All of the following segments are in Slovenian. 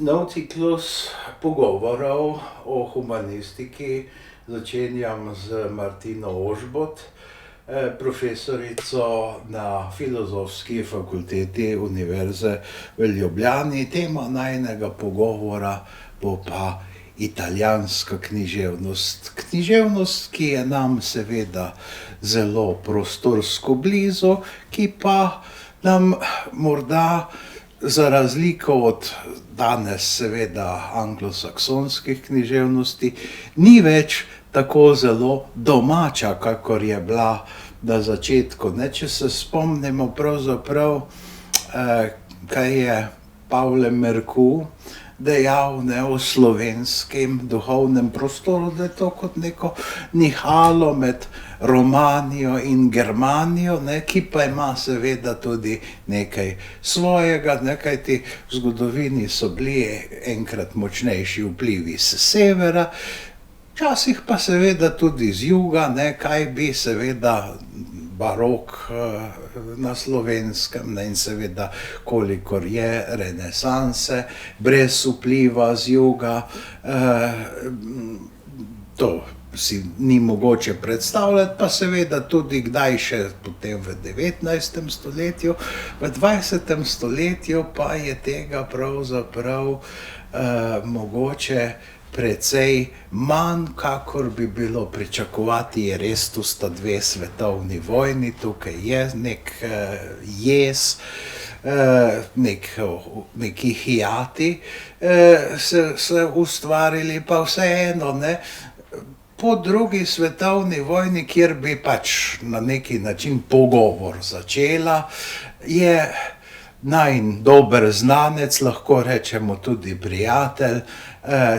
Nov ciklus pogovorov o humanistiki začenjam z Martino Ožbot, profesorico na Filozofski fakulteti Univerze v Ljubljani. Tema najinega pogovora bo pa italijanska književnost. Književnost, ki je nam seveda zelo prostorsko blizu, ki pa nam morda za razliko od danes seveda anglosaksonskih književnosti ni več tako zelo domača, kakor je bila na začetku. Če se spomnimo pravzaprav, kaj je Pavle Merku dejal o slovenskem duhovnem prostoru, da je to kot neko nihalo med Romanijo in Germanijo, ki pa ima seveda tudi nekaj svojega, kajti v zgodovini so bili enkrat močnejši vplivi s severa, včasih pa seveda tudi z juga, kaj bi seveda barok na Slovenskem in seveda kolikor je renesanse brez vpliva z juga, to si ni mogoče predstavljati, pa seveda tudi kdaj še potem v 19. stoletju, v 20. stoletju pa je tega pravzaprav mogoče precej manj, kakor bi bilo pričakovati. Je res, tu sta dve svetovni vojni, tukaj je nek jez, neki hijati se ustvarili, pa vseeno, po drugi svetovni vojni, kjer bi pač na neki način pogovor začela, je najin dober znanec, lahko rečemo tudi prijatelj,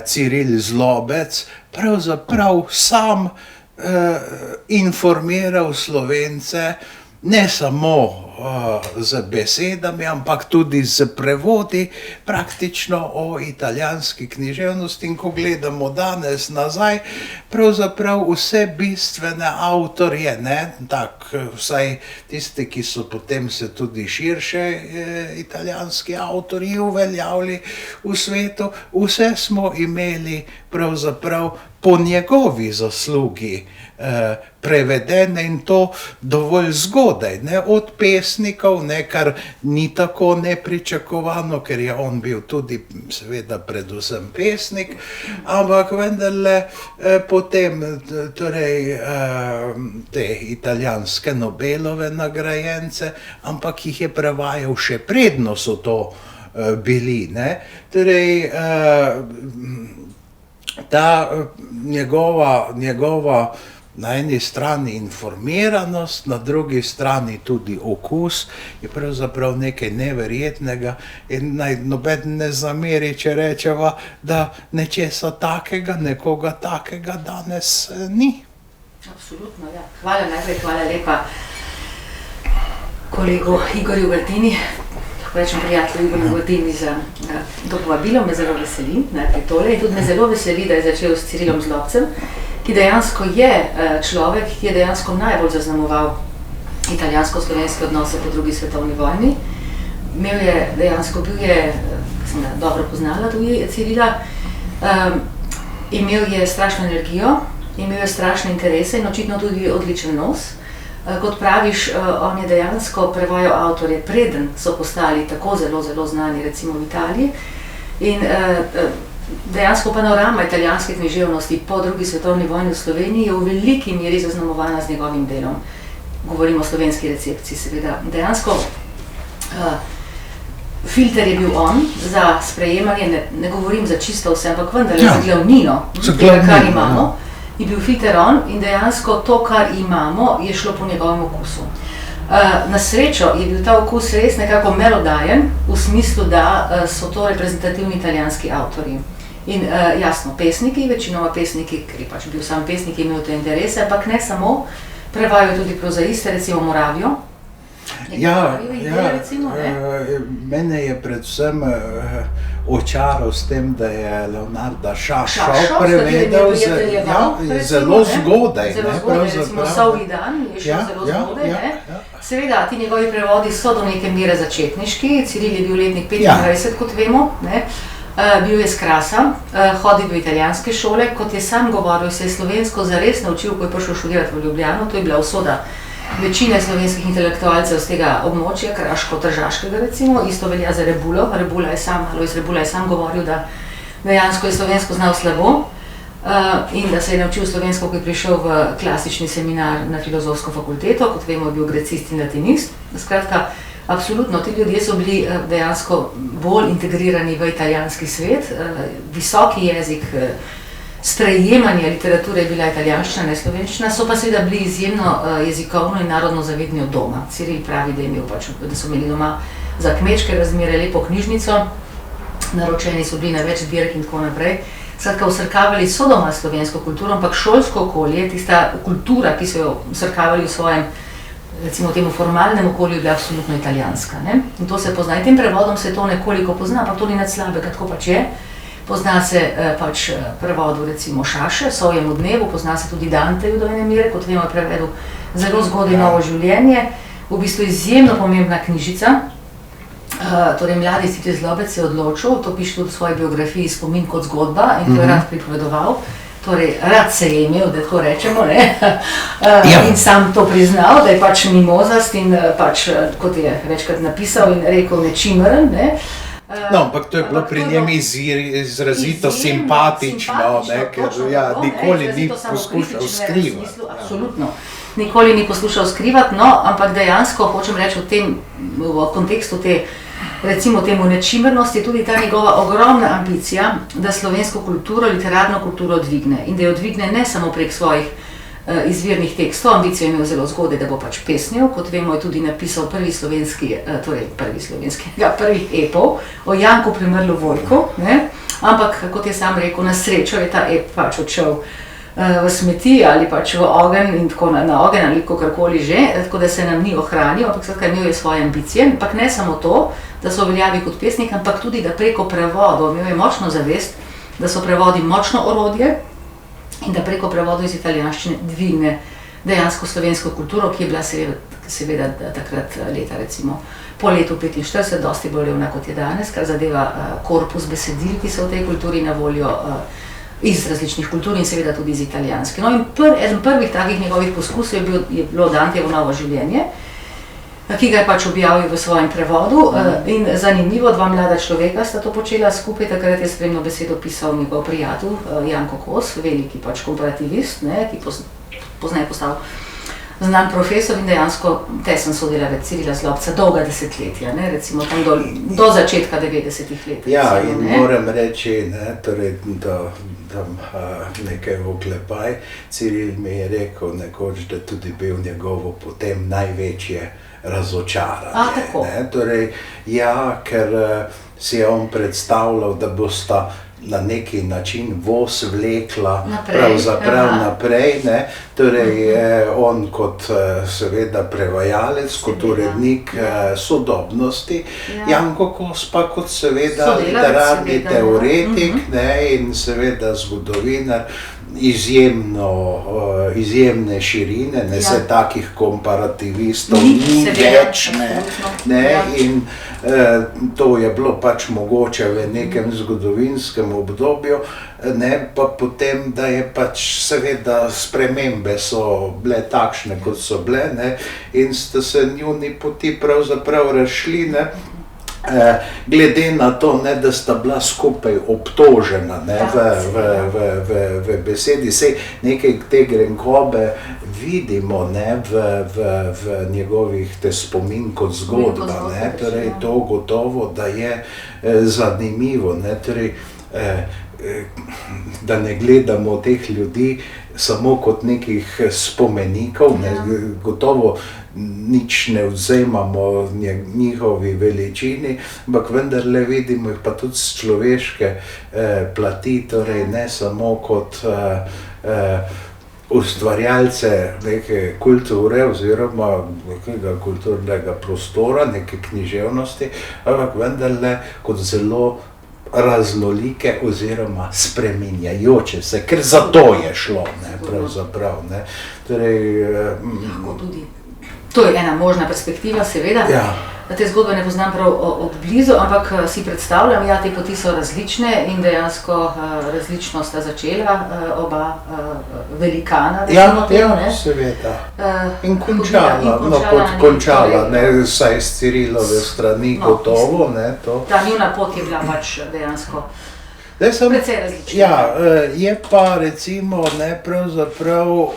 Ciril Zlobec, pravzaprav sam informiral Slovence, ne samo z besedami, ampak tudi z prevodi praktično o italijanski književnosti. In ko gledamo danes nazaj, pravzaprav vse bistvene avtorje, vsaj tisti, ki so potem se tudi širše italijanski avtorji uveljavili v svetu, vse smo imeli pravzaprav po njegovi zaslugi prevedene, in to dovolj zgodaj, od pesnikov, kar ni tako nepričakovano, ker je on bil tudi seveda predvsem pesnik, ampak vendarle potem torej te italijanske Nobelove nagrajence, ampak jih je prevajal še predno so to bili, torej ta njegova na eni strani informiranost, na drugi strani tudi okus, je pravzaprav nekaj neverjetnega in naj noben ne zameri, če rečeva, da nečesa takega, nekoga takega danes ni. Absolutno, ja. Hvala lepa kolegu Igorju Gardini, rečem prijatelju Igorju Gardini za to povabilo, me zelo veseli, najprej tole, in tudi me zelo veseli, da je začel s Cirilom Zlobcem, ki dejansko je človek, ki je dejansko najbolj zaznamoval italijansko-slovenske odnose po drugi svetovni vojni. Bil je, sem ga dobro poznala tudi Cirila, imel je strašno energijo, imel je strašne interese in očitno tudi odličen nos. Kot praviš, on je dejansko prevajal avtorje, preden so postali tako zelo, zelo znani, recimo v Italiji. In dejansko panorama italijanske književnosti po drugi svetovni vojni v Sloveniji je v veliki meri zaznamovana z njegovim delom. Govorimo o slovenski recepciji, seveda. Dejansko filter je bil on za sprejemanje, ne govorim za čisto vse, ampak vendar za glavnino, kar imamo, je bil filter on, in dejansko to, kar imamo, je šlo po njegovem okusu. Na srečo je bil ta okus res nekako melodajen, v smislu, da so to reprezentativni italijanski avtorji. In jasno, pesniki, večinoma pesniki, ker je pač bil sam pesnik, je imel te interese, ampak ne samo, prevajajo tudi prozaiste, recimo Moravijo. Mene je predvsem očaral s tem, da je Leonarda Šašo prevedel zelo zgodaj. Recimo Sovji dan je šel zelo zgodaj. Seveda, ti njegovi prevodi so do neke mere začetniški, Ciril je bil letnik 25, kot vemo, Bil je s Krasa, hodil v italijanske šole, kot je sam govoril, se je slovensko zares naučil, ko je prišel študirati v Ljubljano, to je bila usoda večine slovenskih intelektualcev z tega območja, kraško-tržaškega recimo, isto velja za Rebulo. Alojz Rebula je sam govoril, da dejansko je slovensko znal slabo in da se je naučil slovensko, ko je prišel v klasični seminar na filozofsko fakulteto, kot vemo, je bil grecist in latinist. Skratka, absolutno, ti ljudje so bili dejansko bolj integrirani v italijanski svet, visoki jezik, sprejemanje literature je bila italijanščina, ne slovenščina, so pa seveda bili izjemno jezikovno in narodno zavedni od doma. Ciril pravi, da so imeli doma za kmečke razmere lepo knjižnico, naročeni so bili na več zbirk in tako naprej. Skratka, vsrkavali so doma slovensko kulturo, ampak šolsko okolje, tista kultura, ki so jo vsrkavali v svojem, recimo temu formalnem okolju, je bila absolutno italijanska. Ne? In to se pozna. In tem prevodom se to nekoliko pozna, pa to ni nad slabega, tako pač je. Pozna se pač prevodu recimo Šaše, Sovjemu dnevu, pozna se tudi Danteju do ene mere, kot vemo je prevedel zelo zgodaj Novo življenje, v bistvu izjemno pomembna knjižica. Torej, mladi Citij Zlobec se je odločil, to piše tudi v svoji biografiji Spomin kot zgodba in to je rad pripovedoval. Torej, rad se je imel, da tako rečemo, ne? In sam to priznal, da je pač mimozast in pač, kot je večkrat napisal in rekel, nečimrn, ne? No, ampak to je bilo pri njem izrazito simpatično, ker nikoli ni poskušal skrivati. Absolutno, nikoli ni poskušal skrivati, no, ampak dejansko, hočem reči v kontekstu te, recimo temu nečimrnosti, je tudi ta njegova ogromna ambicija, da slovensko kulturo, literarno kulturo dvigne in da jo dvigne ne samo prek svojih izvirnih tekstov, ambicijo je imel zelo zgodaj, da bo pač pesnil, kot vemo je tudi napisal prvih epov o Janku Premrlu Vojku, ne? Ampak, kot je sam rekel, na srečo je ta ep pač odšel v smeti ali pač v ogenj in tako na ogenj ali kakorkoli že, tako da se nam ni ohranil, ampak skratka imel je svoje ambicije, ampak ne samo to, da so veljavi kot pesnik, ampak tudi, da preko prevodov imel je močno zavest, da so prevodi močno orodje in da preko prevodov iz italijanščine dvigne dejansko slovensko kulturo, ki je bila seveda takrat leta recimo po letu 1945 dosti bolj revna kot je danes, kar zadeva korpus besedil, ki so v tej kulturi na voljo iz različnih kultur in seveda tudi iz italijanske. No in eden prvih takih njegovih poskusov je bilo Dantejevo Novo življenje, ki ga je pač objavil v svojem prevodu in zanimivo, dva mlada človeka sta to počela skupaj, takrat je spremno besedo pisal njegov prijatelj Janko Kos, veliki pač komparativist, ne, ki pozneje postal znan profesor in dejansko tesen sodelavec Cirila Zlobca dolga desetletja, ne, recimo tam do začetka 90-ih let. Ja, in moram reči, ne, torej, da nekaj v oklepaj, Ciril mi je rekel nekoč, da tudi bil njegovo potem največje razočaranje. Torej, ker si je on predstavljal, da bosta na neki način voz vlekla pravzaprav naprej, ne? Torej on kot seveda prevajalec, kot urednik sodobnosti, Janko Kos pa kot seveda literarni teoretik, ne? In seveda zgodovinar izjemne širine, ne, se takih komparativistov ni več, ne, in to je bilo pač mogoče v nekem zgodovinskem obdobju, ne, pa potem, da je pač seveda spremembe so bile takšne, kot so bile, ne, in sta se njuni poti pravzaprav razšli, ne, glede na to, ne, da sta bila skupaj obtožena, ne, v besedi, sej nekaj te grenkobe vidimo, ne, v njegovih te spomin kot zgodba, ne, torej to gotovo, da je zanimivo, ne, torej, da ne gledamo teh ljudi samo kot nekih spomenikov, ne, gotovo nič ne vzemamo njihovi veličini, ampak vendarle vidimo jih pa tudi z človeške plati, torej ne samo kot ustvarjalce neke kulture oziroma nekega kulturnega prostora, neke književnosti, ampak vendarle kot zelo raznolike oziroma spreminjajoče se, ker za to je šlo, ne, pravzaprav, ne. Torej, lahko tudi To je ena možna perspektiva, seveda. Ja. Te zgodbe ne poznam prav od blizu, ampak si predstavljam, ja, te poti so različne in dejansko različno sta začela oba velikana. Seveda. In končala, ne, vsaj s Cirilove strani gotovo, ne, to. Ta njuna pot je bila pač dejansko precej različna. Ja, je pa recimo, ne, pravzaprav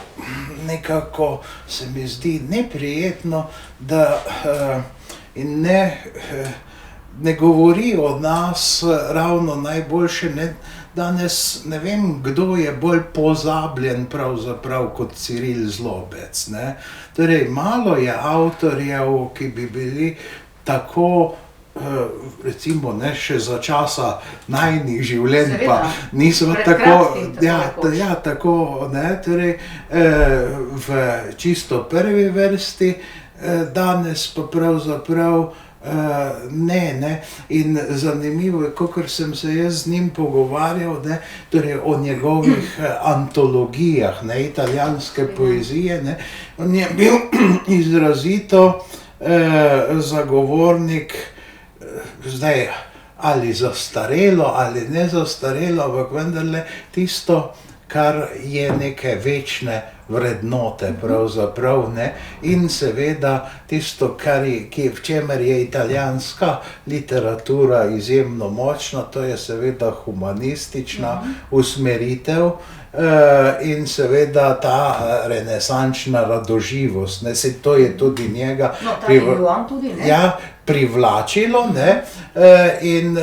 nekako se mi zdi neprijetno, da in ne govori o nas ravno najboljše, ne, danes ne vem, kdo je bolj pozabljen pravzaprav kot Ciril Zlobec, ne. Torej, malo je avtorjev, ki bi bili tako, recimo, ne, še za časa najinih življenj, Seveda, pa niso tako, ne, torej, v čisto prvi vrsti, danes pa pravzaprav ne, in zanimivo je, kakor sem se jaz z njim pogovarjal, ne, torej o njegovih antologijah, ne, italijanske poezije, ne, on je bil izrazito zagovornik, zdaj ali zastarelo ali ne zastarelo, ampak vendarle tisto, kar je neke večne vrednote pravzaprav, ne, in seveda tisto, v čemer je italijanska literatura izjemno močna, to je seveda humanistična usmeritev in seveda ta renesančna radoživost, ne, saj to je tudi njega privlačilo, ne, in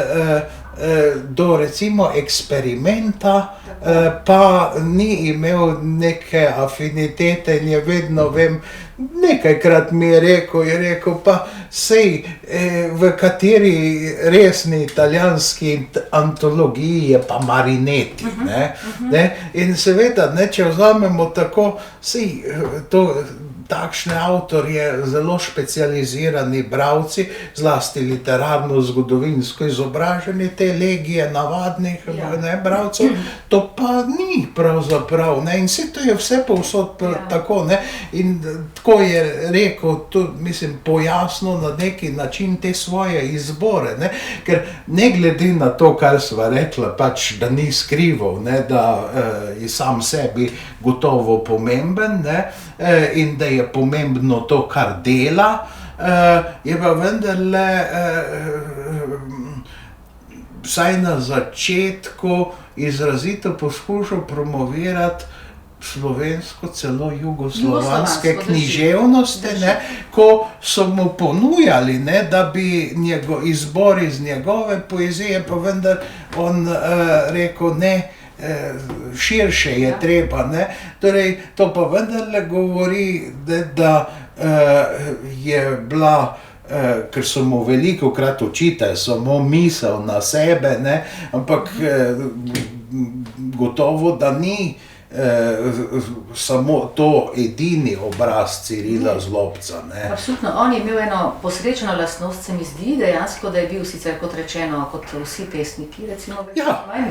do recimo eksperimenta pa ni imel neke afinitete in je vedno, vem, nekajkrat mi je rekel, pa sej v kateri resni italijanski antologiji je pa Marinetti, ne, in seveda, ne, če vzamemo tako, sej to, takšne avtorje, zelo specializirani bralci, zlasti literarno-zgodovinsko izobraženi, te legije navadnih bralcev, to pa ni pravzaprav, ne, in vse to je vse povsod tako, ne, in tako je rekel, to, mislim, pojasnil na neki način te svoje izbore, ne, ker ne glede na to, kar sva rekla, pač, da ni skrival, ne, da je sam sebi gotovo pomemben, ne, in da je pomembno to, kar dela, je pa vendarle vsaj na začetku izrazito poskušal promovirati slovensko, celo jugoslovanske književnosti, ne, ko so mu ponujali, ne, da bi izbor iz njegove poezije, pa vendar on rekel ne, širše je treba, ne, torej to pa vendarle govori, da je bila, ker so mu velikokrat očitali samo misel na sebe, ne, ampak gotovo, da ni samo to edini obraz Cirila Zlobca, ne. Absolutno, on je imel eno posrečeno lastnost, se mi zdi, dejansko, da je bil sicer, kot rečeno, kot vsi pesniki, recimo,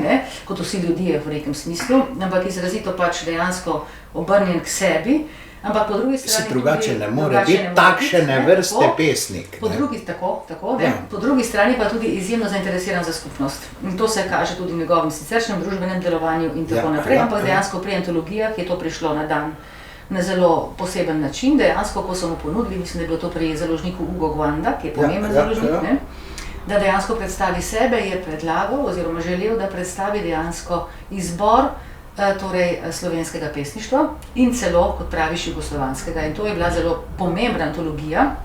ne, kot vsi ljudje v nekem smislu, ampak izrazito pač dejansko obrnjen k sebi, ampak po drugi strani... Se drugače ne more biti takšne vrste pesnik. Po drugi strani pa tudi izjemno zainteresiran za skupnost. In to se kaže tudi v njegovem siceršnjem družbenem delovanju in tako naprej, ampak dejansko pri antologijah je to prišlo na dan na zelo poseben način, dejansko, ko so mu ponudili, mislim, da je bilo to pri založniku Ugo Guanda, ki je pomemben založnik, ne, da dejansko predstavi sebe, je predlagal oziroma želel, da predstavi dejansko izbor torej slovenskega pesništva in celo, kot praviš, jugoslovanskega. In to je bila zelo pomembna antologija,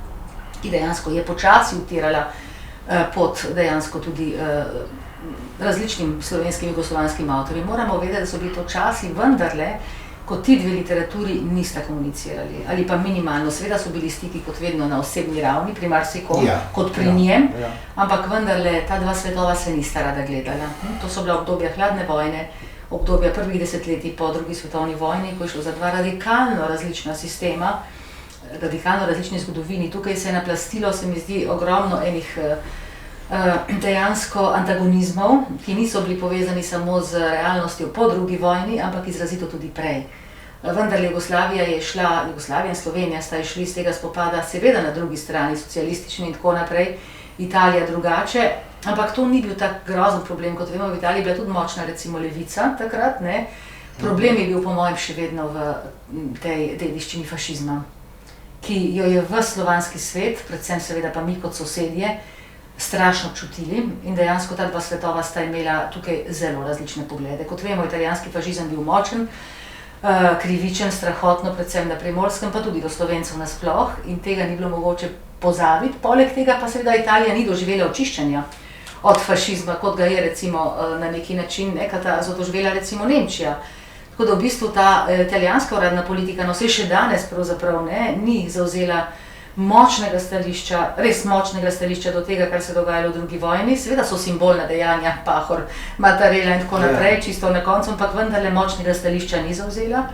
ki dejansko je počasi utirala pod dejansko tudi različnim slovenskim jugoslovanskim avtorjem. Moramo vedeti, da so bili to časi vendarle, ko ti dve literaturi nista komunicirali, ali pa minimalno. Seveda so bili stiki kot vedno na osebni ravni, pri marsikom, kot pri njem, ampak vendarle ta dva svetova se nista rada gledala. To so bila obdobja hladne vojne, obdobja prvih desetletij po drugi svetovni vojni, ko je šlo za dva radikalno različna sistema, radikalno različni zgodovini. Tukaj se je naplastilo, se mi zdi, ogromno enih dejansko antagonizmov, ki niso bili povezani samo z realnostjo po drugi vojni, ampak izrazito tudi prej. vendar Jugoslavija in Slovenija sta išli iz tega spopada, seveda na drugi strani, socialistični in tako naprej, Italija drugače, ampak to ni bil tak grozen problem, kot vemo, v Italiji je bila tudi močna recimo levica takrat, ne. Problem je bil po mojem še vedno v tej dediščini fašizma, ki jo je v slovanski svet, predvsem seveda pa mi kot sosedje, strašno čutili in dejansko ta dva svetova sta imela tukaj zelo različne poglede. Kot vemo, italijanski fašizem bil močen, krivičen, strahotno, predvsem na Primorskem, pa tudi do Slovencev nasploh in tega ni bilo mogoče pozabiti. Poleg tega pa seveda Italija ni doživela očiščenja od fašizma, kot ga je recimo na neki način katarzo doživela recimo Nemčija. Tako da v bistvu ta italijanska uradna politika, no, se še danes pravzaprav ni zavzela močnega stališča, res močnega stališča do tega, kar se dogajalo v drugi vojni. Seveda so simbolna dejanja, Pahor, Mattarella in tako naprej, čisto na koncu, ampak vendarle močnega stališča ni zavzela.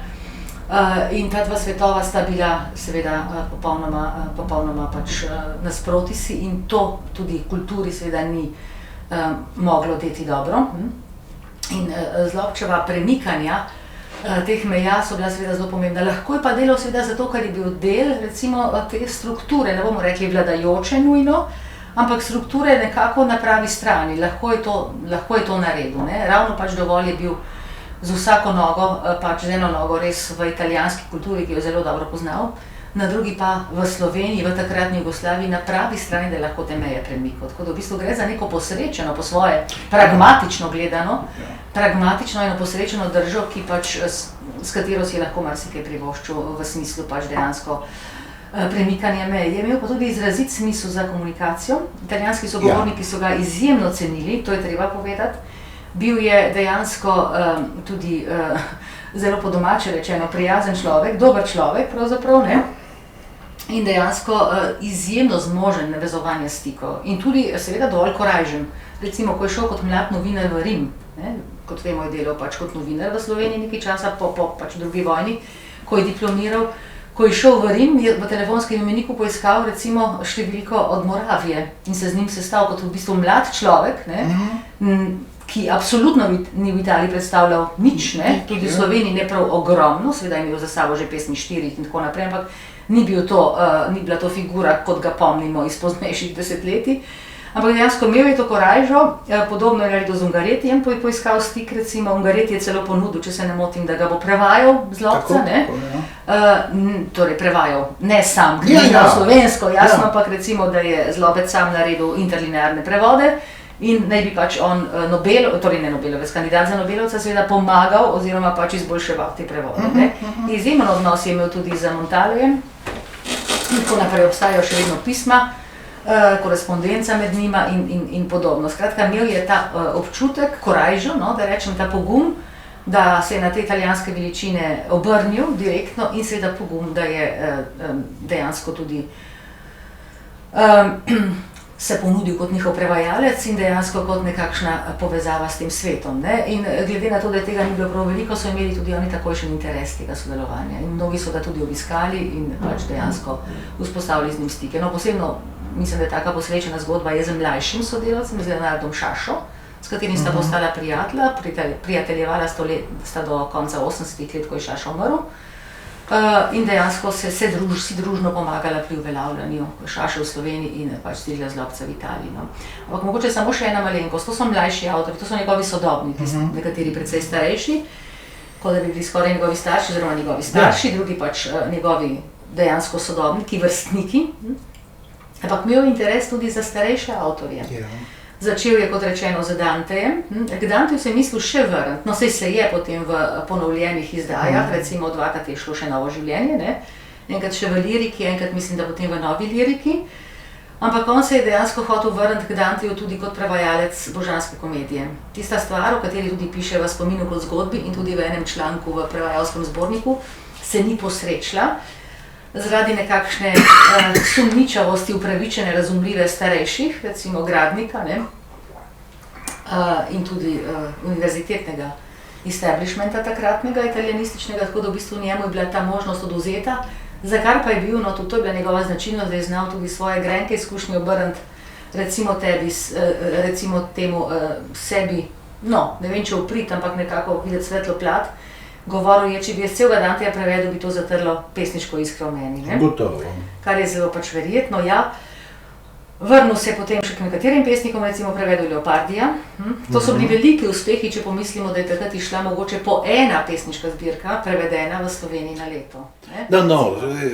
In ta dva svetova sta bila seveda popolnoma pač nasproti si in to tudi kulturi seveda ni moglo deti dobro. In Zlobčeva premikanja teh meja so bila seveda zelo pomembna. Lahko je pa delal seveda zato, ker je bil del recimo te strukture, ne bomo rekli vladajoče nujno, ampak strukture nekako na pravi strani, lahko je to naredil, ne. Ravno pač dovolj je bil z vsako nogo, pač z eno nogo res v italijanski kulturi, ki jo zelo dobro poznal, na drugi pa v Sloveniji, v takratni Jugoslaviji, na pravi strani, da lahko te meje premikal. Tako da v bistvu gre za neko posrečeno, po svoje, pragmatično gledano, pragmatično eno posrečeno držo, ki pač, s katero si lahko marsikaj privoščil v smislu pač dejansko premikanja meje. Je imel pa tudi izrazit smisel za komunikacijo. Italijanski sogovorniki so ga izjemno cenili, to je treba povedati. Bil je dejansko tudi zelo po domače rečeno prijazen človek, dober človek pravzaprav, ne. In dejansko izjemno zmožen navezovanja stikov in tudi seveda dovolj korajžen. Recimo, ko je šel kot mlad novinar v Rim, ne, kot vemo, je delal pač kot novinar v Sloveniji nekaj časa po pač drugi vojni, ko je diplomiral. Ko je šel v Rim, je v telefonskem imeniku poiskal recimo številko od Moravije in se z njim sestal kot v bistvu mlad človek, ne, ki absolutno ni v Italiji predstavljal nič, ne, tudi v Sloveniji ne prav ogromno, seveda je imel za sabo že pesmi štirih in tako naprej, ampak ni bila to figura, kot ga pomnimo iz poznejših desetletij. Ampak dejansko imel je to korajžo, podobno je naredil z Ungaretijem, poiskal stik, recimo Ungareti je celo ponudil, če se ne motim, da ga bo prevajal Zlobca, ne. Torej prevajal, ne sam, na slovensko, jasno, ampak recimo, da je Zlobec sam naredil interlinearne prevode in naj bi pač on torej ne Nobelovec, kandidat za Nobelovca seveda pomagal oziroma pač izboljševal te prevode, ne. Izjemen odnos je imel tudi z Montalejem in tako naprej, obstajajo še vedno pisma, korespondenca med njima in podobno. Skratka, imel je ta občutek, korajžo, no, da rečem, ta pogum, da se je na te italijanske veličine obrnil direktno in seveda pogum, da je dejansko tudi se ponudil kot njihov prevajalec in dejansko kot nekakšna povezava s tem svetom, ne. In glede na to, da tega ni bilo prav veliko, so imeli tudi oni takojšen interes tega sodelovanja in mnogi so ga tudi obiskali in pač dejansko vzpostavili z njim stike. No, posebno mislim, da je taka posrečena zgodba je z mlajšim sodelavcem, z Leonardom Šašo, s katerim sta postala prijatelja, prijateljevala sta do konca 80-ih let, ko je Šašo umrl. In dejansko si družno pomagala pri uveljavljanju Šaše v Sloveniji in pač Cirila Zlobca v Italiji, no. Ampak mogoče samo še ena malenkost, to so mlajši avtorji, to so njegovi sodobni, nekateri precej starejši, kot da bi bili skoraj njegovi starši oziroma njegovi starši, drugi pač njegovi dejansko sodobniki, vrstniki. Ampak imel interes tudi za starejše avtorje. Začel je, kot rečeno, z Dantejem. K Danteju se je mislil še vrniti, no saj se je potem v ponovljenih izdajah, recimo dvakrat je šlo še Novo življenje, ne, enkrat še v liriki, enkrat mislim, da potem v Novi liriki. Ampak on se je dejansko hotel vrniti k Danteju tudi kot prevajalec božanske komedije. Tista stvar, o kateri tudi piše v Spominu kot zgodbi in tudi v enem članku v prevajalskem zborniku, se ni posrečila, zaradi nekakšne sumničavosti upravičene, razumljive starejših, recimo Gradnika, ne, in tudi univerzitetnega establishmenta takratnega, italijanističnega, tako da v bistvu njemu je bila ta možnost odvzeta, za kar pa je bil, no tudi to je bila njegova značilnost, da je znal tudi svoje grenke izkušnje obrniti, recimo temu sebi, no, ne vem če uprit, ampak nekako videti svetlo plat, govoril je, če bi jaz celega Danteja prevedel, bi to zatrlo pesniško iskro v meni. Ne? Gotovo. Kar je zelo pač verjetno, ja. Vrnil se je potem še k nekaterim pesnikom, recimo prevedel Leopardija. To so bili veliki uspehi, če pomislimo, da je takrat išla mogoče po ena pesniška zbirka, prevedena v Sloveniji na leto. No,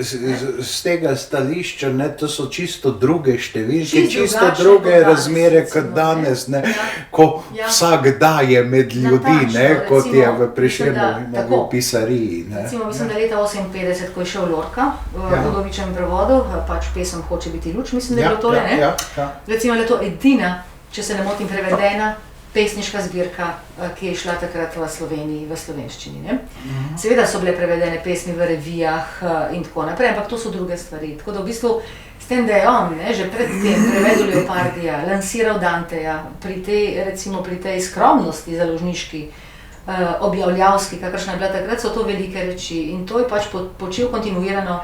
z tega stališča, ne, to so čisto druge številke, čisto druge razmere kot danes, ne, ko vsak daje med ljudi, ne, kot je v Prešernovi pisariji. Recimo, mislim, da leta 58, ko je šel Lorca v Udovičevem prevodu, pač pesem Hoče biti luč, mislim, da je bilo tole, ne? Recimo je to edina, če se ne motim, prevedena pesniška zbirka, ki je šla takrat v Sloveniji, v slovenščini. Ne? Seveda so bile prevedene pesmi v revijah in tako naprej, ampak to so druge stvari. Tako da v bistvu s tem, da je on, ne, že pred tem prevedel Leopardija, lansiral Danteja, pri tej skromnosti založniški, objavljavski, kakršna je bila takrat, so to velike reči in to je pač počel kontinuirano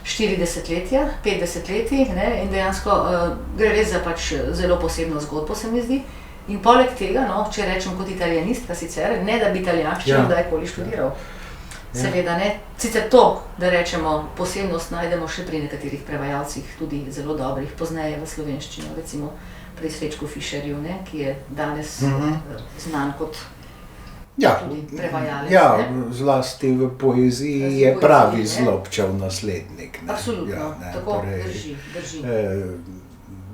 40 letja, 50 letij, ne, in dejansko gre res za pač zelo posebno zgodbo, se mi zdi. In poleg tega, no, če rečem kot italijanistka sicer, ne da bi italijanščino kdajkoli študiral. Seveda ne. Sicer to, da rečemo, posebnost najdemo še pri nekaterih prevajalcih, tudi zelo dobrih, pozneje v slovenščino, recimo pri Srečku Fišerju, ne, ki je danes znan kot tudi prevajalec. Ja, zlasti v poeziji je pravi Zlobčev naslednik. Absolutno, tako drži.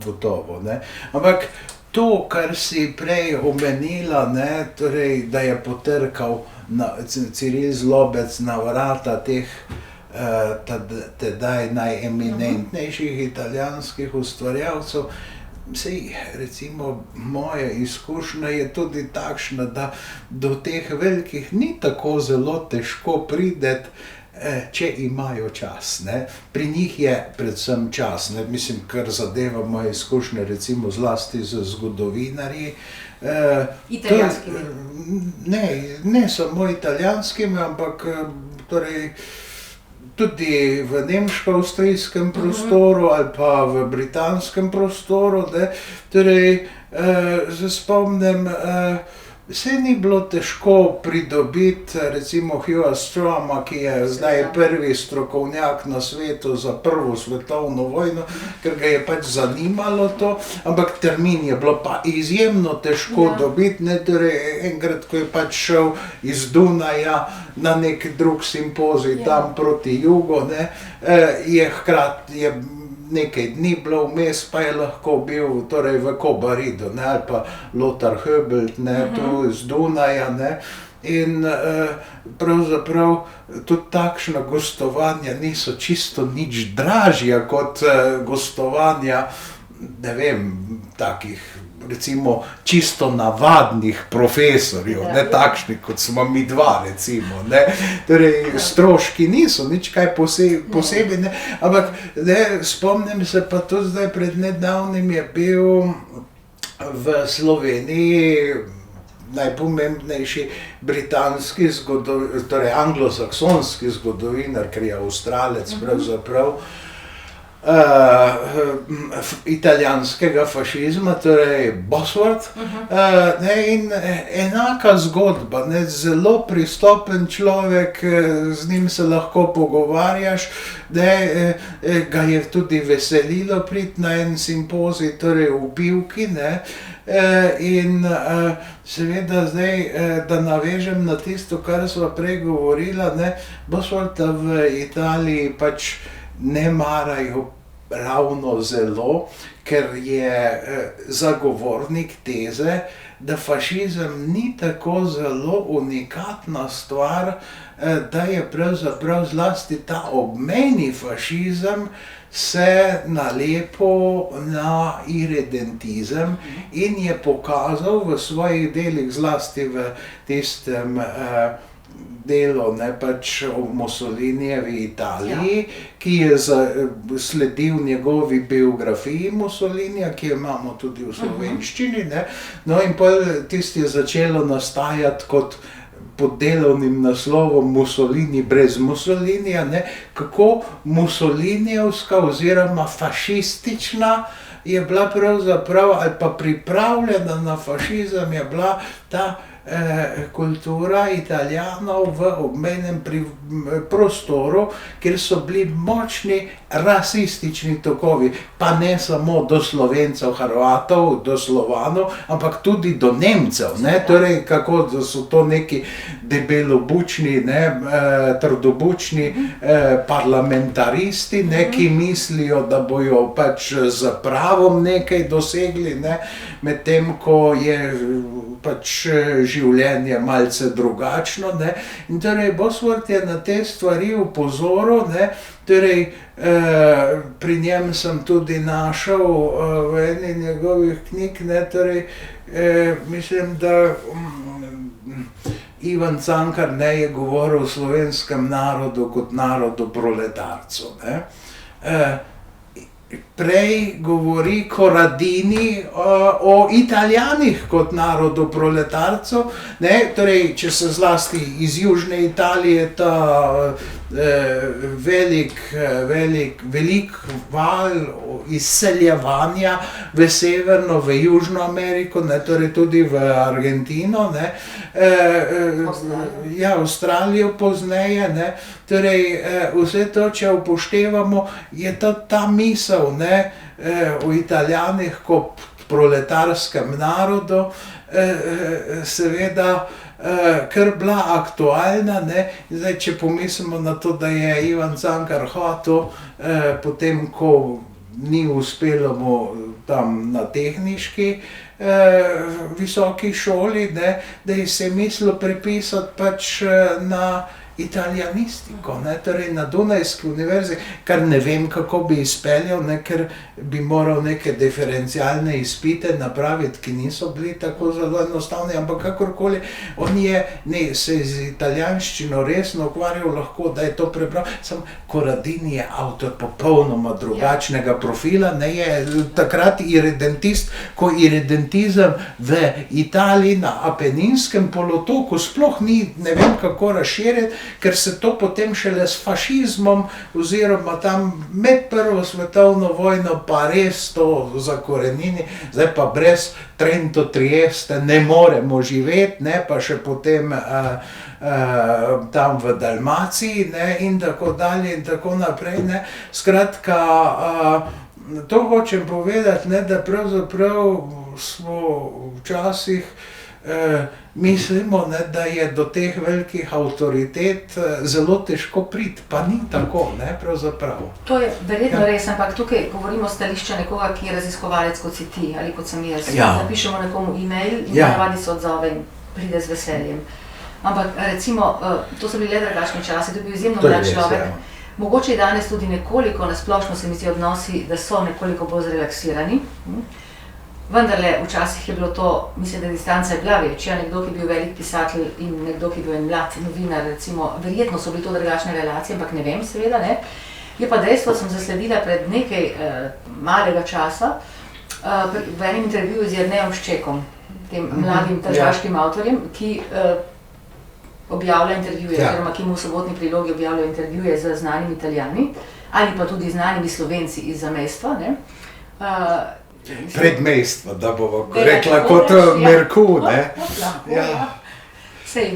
Gotovo, ne. Ampak to, kar si prej omenila, ne, torej, da je potrkal Ciril Zlobec na vrata teh tedaj najeminentnejših italijanskih ustvarjalcev, sej, recimo, moja izkušnja je tudi takšna, da do teh velikih ni tako zelo težko prideti, če imajo čas, ne. Pri njih je predvsem čas, ne, mislim, kar zadeva moje izkušnje, recimo zlasti z zgodovinarji. Italijanskimi? Ne samo italijanskimi, ampak torej tudi v nemško-avstrijskem prostoru ali pa v britanskem prostoru, ne. Torej, se spomnim, saj ni bilo težko pridobiti recimo Hugh'a Stroma, ki je zdaj prvi strokovnjak na svetu za Prvo svetovno vojno, ker ga je pač zanimalo to, ampak termin je bilo pa izjemno težko dobiti, ne, torej enkrat, ko je pač šel iz Dunaja na nek drug simpozij tam proti jugu, ne, je hkrati nekaj dni bilo vmes, pa je lahko bil torej v Kobaridu, ne, ali pa Lothar Höbelt, ne, tu iz Dunaja, ne, in pravzaprav tudi takšna gostovanja niso čisto nič dražja kot gostovanja, ne vem, takih recimo čisto navadnih profesorjev, ne takšni, kot smo mi dva, recimo, ne. Torej, stroški niso nič kaj posebej, ne, ampak ne, spomnim se pa tudi zdaj pred nedavnim je bil v Sloveniji najpomembnejši britanski torej anglosaksonski zgodovinar, ker je Avstralec pravzaprav, italijanskega fašizma, torej Bosworth, ne, in enaka zgodba, ne, zelo pristopen človek, z njim se lahko pogovarjaš, ne, ga je tudi veselilo priti na en simpozij, torej v Pivki, ne, in seveda zdaj, da navežem na tisto, kar sva prej govorila, ne, Boswortha v Italiji pač ne marajo ravno zelo, ker je zagovornik teze, da fašizem ni tako zelo unikatna stvar, da je pravzaprav zlasti ta obmejni fašizem se nalepil na iredentizem in je pokazal v svojih delih, zlasti v tistem delo, ne, pač o Mussolinijevi Italiji, ki je sledil njegovi biografiji Mussolinija, ki jo imamo tudi v slovenščini, ne. No, in pol tisto je začelo nastajati kot pod delovnim naslovom Mussolini brez Mussolinija, ne, kako mussolinijevska oziroma fašistična je bila pravzaprav, ali pa pripravljena na fašizem je bila ta kultura Italijanov v obmejnem prostoru, kjer so bili močni rasistični tokovi, pa ne samo do Slovencev, Hrvatov, do Slovanov, ampak tudi do Nemcev, ne, torej kako da so to neki debelobučni, ne, trdobučni parlamentaristi, ne, ki mislijo, da bojo pač z pravom nekaj dosegli, ne, medtem ko je pač življenje malce drugačno, ne, in torej Bosworth je na te stvari upozoril, ne, torej pri njem sem tudi našel v eni njegovih knjig, ne, torej mislim, da Ivan Cankar, ne, je govoril o slovenskem narodu kot narodu proletarcev, ne. Prej govori Corradini o Italijanih kot narodu proletarcev, ne, torej, če se zlasti iz južne Italije ta velik val izseljevanja v severno, v Južno Ameriko, ne, torej tudi v Argentino, ne, ja, Avstralijo pozneje, ne, torej vse to, če upoštevamo, je to ta misel, ne, o Italijanih kot proletarskem narodu, seveda kar bila aktualna, ne, zdaj, če pomislimo na to, da je Ivan Cankar hotel, potem, ko ni uspelo mu tam na tehniški visoki šoli, ne, da je se mislil prepisati pač na italijanistiko, ne, torej na Dunajski univerzi, kar ne vem, kako bi izpeljal, ne, ker bi moral neke diferencialne izpite napraviti, ki niso bili tako zelo enostavni, ampak kakorkoli, on je se z italijanščino resno ukvarjal, lahko, da je to prebral, samo Corradini je avtor popolnoma drugačnega profila, ne, je takrat iredentist, ko iredentizem v Italiji na Apeninskem polotoku sploh ni, ne vem kako razširjen, ker se to potem šele s fašizmom oziroma tam med Prvo svetovno vojno pa res to zakorenini, zdaj pa brez Trento Trieste ne moremo živeti, ne, pa še potem tam v Dalmaciji, ne, in tako dalje in tako naprej, ne, skratka, to hočem povedati, ne, da pravzaprav smo včasih mislimo, ne, da je do teh velikih avtoritet zelo težko priti, pa ni tako, ne, pravzaprav. To je verjetno res, ampak tukaj govorimo stališča nekoga, ki je raziskovalec, kot si ti ali kot sem jaz. Napišemo nekomu e-mail in navadi se odzove in pride z veseljem. Ampak recimo, to so bili le drugačni časi, to je bil izjemno mlad človek. Mogoče je danes tudi nekoliko, nasplošno se mi zdi odnosi, da so nekoliko bolj zrelaksirani. Vendarle, včasih je bilo to, mislim, da distanca je bila večja, nekdo, ki je bil velik pisatelj in nekdo, ki je bil en mlad novinar, recimo, verjetno so bili to drugačne relacije, ampak ne vem, seveda, ne. Je pa dejstvo, sem zasledila pred nekaj malega časa v enem intervjuju z Jernejem Ščekom, tem mladim tržaškim avtorjem, ki objavlja intervjuje, oziroma ki mu v sobotni prilogi objavlja intervjuje z znanimi Italijani ali pa tudi znanimi Slovenci iz zamejstva, ne. Predmejstva, da bomo rekla kot Merkur, ne. Sej,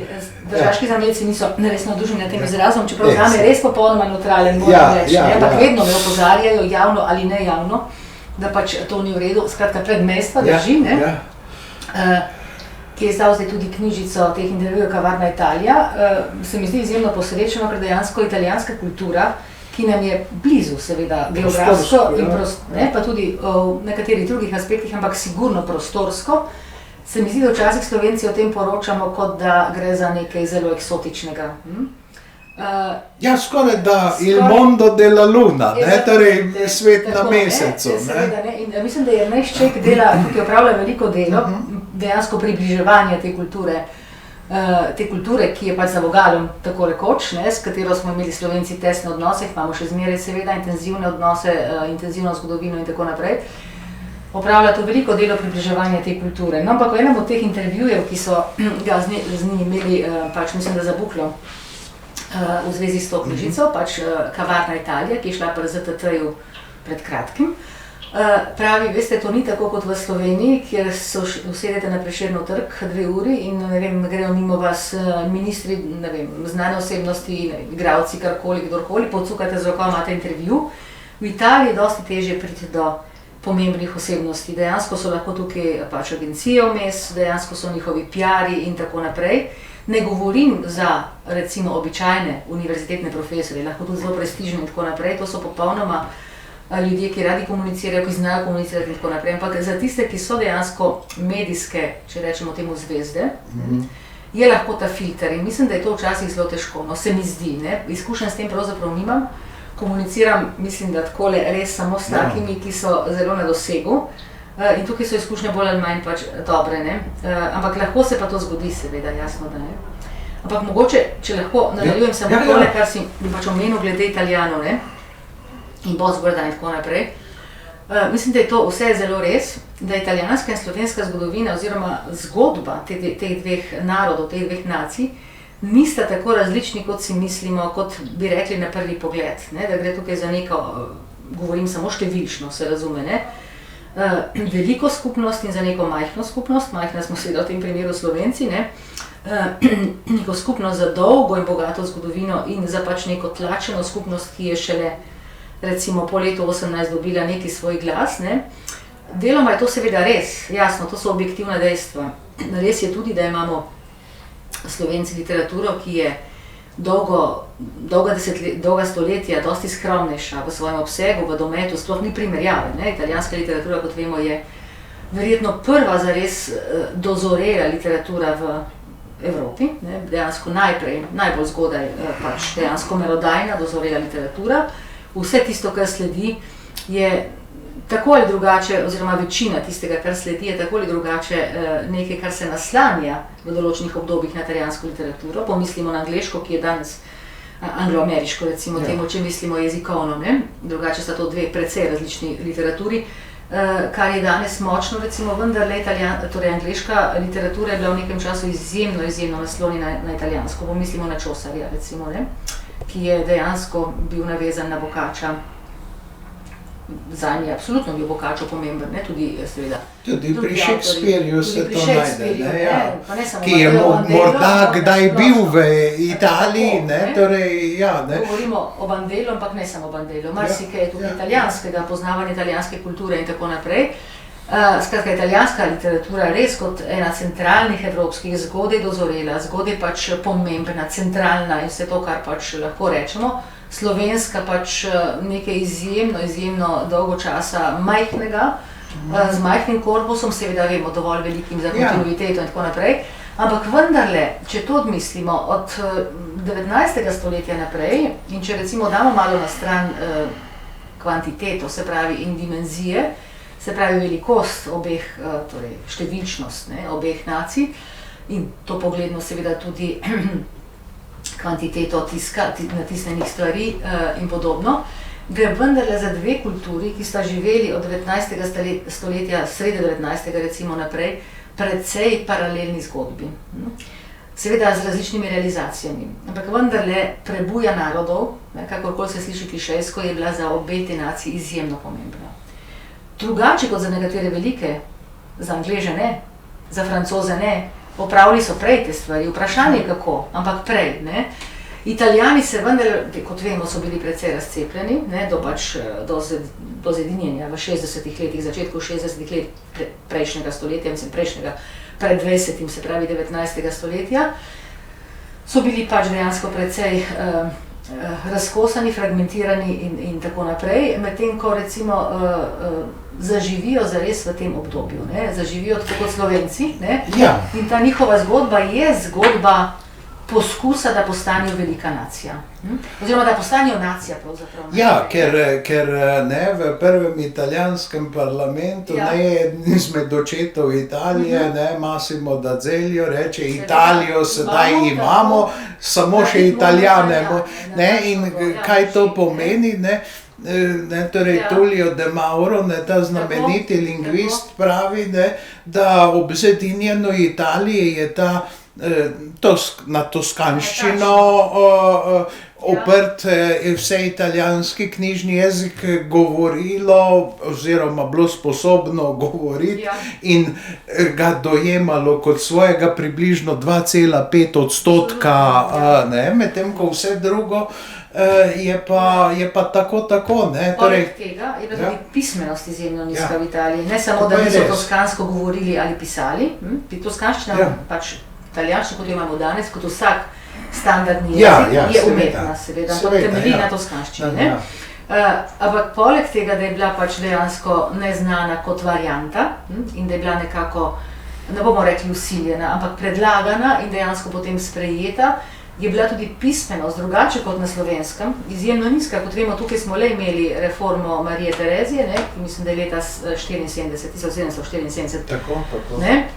državški zamejci niso res navdušeni nad tem izrazom, čeprav zame je res popolnoma neutralen, moram reči, ampak vedno me opozarjajo, javno ali ne javno, da pač to ni v redu, skratka Predmejstva drži, ne, ki je izdal zdaj tudi knjižico teh intervjujev Kavarna Italija, se mi zdi izjemno posrečeno, ker dejansko italijanska kultura, ki nam je blizu, seveda, geografsko in pa tudi v nekaterih drugih aspektih, ampak sigurno prostorsko, se mi zdi, da včasih Slovenci o tem poročamo, kot da gre za nekaj zelo eksotičnega. Ja, skoraj da il mondo della luna, ne, torej svet na mesecu, ne. Seveda, ne, in mislim, da Jernej Šček dela, tukaj opravlja veliko delo, dejansko približevanje te kulture, ki je pač za vogalom tako rekoč, ne, s katero smo imeli Slovenci tesne odnose, imamo še zmeraj seveda intenzivne odnose, intenzivno zgodovino in tako naprej. Opravlja to veliko delo približevanja te kulture. No, ampak v enem od teh intervjujev, ki so ga z njim imeli, pač mislim, da za Buklo, v zvezi s to knjižico, pač Kavarna Italija, ki je šla pri ZTT-ju pred kratkim, Pravi, veste, to ni tako kot v Sloveniji, kjer usedete na Prešernov trg 2 uri in ne vem, grejo mimo vas ministri, ne vem, znane osebnosti, igralci, karkoli, kdorkoli, podsukate z roko, imate intervju. V Italiji je dosti težje priti do pomembnih osebnosti. Dejansko so lahko tukaj pač agencije vmes, dejansko so njihovi PR-ji in tako naprej. Ne govorim za recimo običajne univerzitetne profesorje, lahko tudi zelo prestižne in tako naprej, to so popolnoma ljudje, ki radi komunicirajo, ki znajo komunicirati in tako naprej, ampak za tiste, ki so dejansko medijske, če rečemo temu zvezde, je lahko ta filter in mislim, da je to včasih zelo težko, no se mi zdi, ne, izkušenj s tem pravzaprav nimam, komuniciram, mislim, da takole res samo s takimi, ki so zelo na dosegu in tukaj so izkušnje bolj ali manj pač dobre, ne, ampak lahko se pa to zgodi, seveda, jasno, da ne. Ampak mogoče, če lahko nadaljujem samo tole, kar si pač omenil glede Italijanov, ne, in Bosgorda in tako naprej. Mislim, da je to vse zelo res, da italijanska in slovenska zgodovina oziroma zgodba teh dveh narodov, teh dveh nacij, nista tako različni, kot si mislimo, kot bi rekli na prvi pogled, ne? Da gre tukaj za neko, govorim samo številčno, se razume, ne? Veliko skupnost in za neko majhno skupnost, majhna smo seveda v tem primeru Slovenci, ne? Neko skupnost za dolgo in bogato zgodovino in za pač neko tlačeno skupnost, ki je šele recimo po letu 18 dobila neki svoj glas, ne? Deloma je to seveda res, jasno, to so objektivna dejstva. Res je tudi, da imamo Slovenci literaturo, ki je dolga stoletja dosti skromnejša v svojem obsegu, v dometu, sploh ni primerjave, ne? Italijanska literatura, kot vemo, je verjetno prva zares dozorela literatura v Evropi, ne? Dejansko najbolj zgodaj pač dejansko merodajna dozorela literatura. Vse tisto, kar sledi, je tako ali drugače, oziroma večina tistega, kar sledi, je tako ali drugače nekaj, kar se naslanja v določenih obdobjih na italijansko literaturo. Pomislimo na angleško, ki je danes angloameriško, recimo temu, če mislimo jezikovno, ne? Drugače sta to dve precej različni literaturi, kar je danes močno, recimo vendarle torej angleška literatura je bila v nekem času izjemno naslonjena na italijansko. Pomislimo na Chaucerja, recimo, ne? Ki je dejansko bil navezan na Boccaccia. Zanj je absolutno bil Boccaccio pomemben, ne, tudi seveda. Tudi pri Shakespearju se to najde, ne, ja. Ki je morda kdaj bil v Italiji, ne, torej, ja, ne. Govorimo o Bandelu, ampak ne samo Bandelu, marsikaj je tudi italijanskega, poznavanje italijanske kulture in tako naprej. Skratka, italijanska literatura res kot ena centralnih evropskih zgodaj dozorela, zgodaj pač pomembna, centralna in vse to, kar pač lahko rečemo. Slovenska pač nekaj izjemno dolgo časa majhnega, z majhnim korpusom, seveda vemo, dovolj velikim za kontinuiteto in tako naprej. Ampak vendarle, če to odmislimo od 19. stoletja naprej in če recimo damo malo na stran kvantiteto, se pravi in dimenzije, se pravi velikost obeh, torej številčnost, ne, obeh nacij in to pogledno seveda tudi kvantiteto natisnenih stvari in podobno, gre vendarle za dve kulturi, ki sta živeli od 19. stoletja, sredi 19. recimo naprej, precej paralelni zgodbi. Seveda z različnimi realizacijami, ampak vendarle prebuja narodov, kakorkoli se sliši klišejsko, je bila za obe te naciji izjemno pomembna. Drugače kot za nekatere velike, za Angleže ne, za Francoze ne, opravili so prej te stvari, vprašanje kako, ampak prej, ne. Italijani se vendar, kot vemo, so bili precej razcepljeni, ne, do zedinjenja v 60-ih letih, začetku 60-ih let prejšnjega stoletja, mislim prejšnjega, pred 20. se pravi 19. stoletja, so bili pač dejansko precej razkosani, fragmentirani in tako naprej, medtem ko recimo zaživijo zares v tem obdobju, ne? Zaživijo tako kot Slovenci, ne? Ja. In ta njihova zgodba je zgodba poskusa, da postanejo velika nacija. Oziroma, da postanejo nacija pravzaprav. Ja, ker ne, v prvem italijanskem parlamentu, ne, eden izmed očetov Italije, ne, Massimo d'Azeglio reče, Italijo sedaj imamo, samo še Italijane, ne, in kaj to pomeni, ne, torej Tullio de Mauro, ne, ta znameniti lingvist pravi, ne, da ob zedinjeno Italije je ta na toskanščino oprt vse italijanski knjižni jezik govorilo oziroma bilo sposobno govoriti in ga dojemalo kot svojega približno 2,5%, ne, medtem ko vse drugo je pa tako, ne. Poleg tega je bila tudi pismenost izjemno nizka v Italiji. Ne samo, da niso toskansko govorili ali pisali, toskanščina, pač italijanščina, kot jo imamo danes, kot vsak standardni jezik, je umetna, seveda, ampak temelji na toskanščini, ne. Ampak poleg tega, da je bila pač dejansko neznana kot varianta in da je bila nekako, ne bomo rekli vsiljena, ampak predlagana in dejansko potem sprejeta, je bila tudi pismenost drugače kot na Slovenskem, izjemno nizka. Kot vemo, tukaj smo le imeli reformo Marije Terezije, ne, ki mislim, da je leta 1774 ne,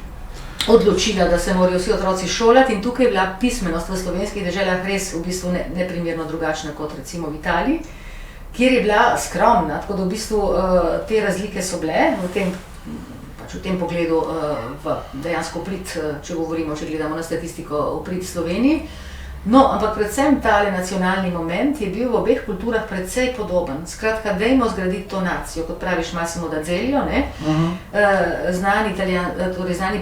odločila, da se morajo vsi otroci šolati in tukaj je bila pismenost v slovenskih deželah res v bistvu neprimerno drugačna kot recimo v Italiji, kjer je bila skromna, tako da v bistvu te razlike so bile v tem pogledu dejansko prid, če gledamo na statistiko, v prid Sloveniji. No, ampak predvsem tale nacionalni moment je bil v obeh kulturah precej podoben. Skratka, dajmo zgraditi to nacijo, kot praviš Massimo d'Azeglio, ne? Znani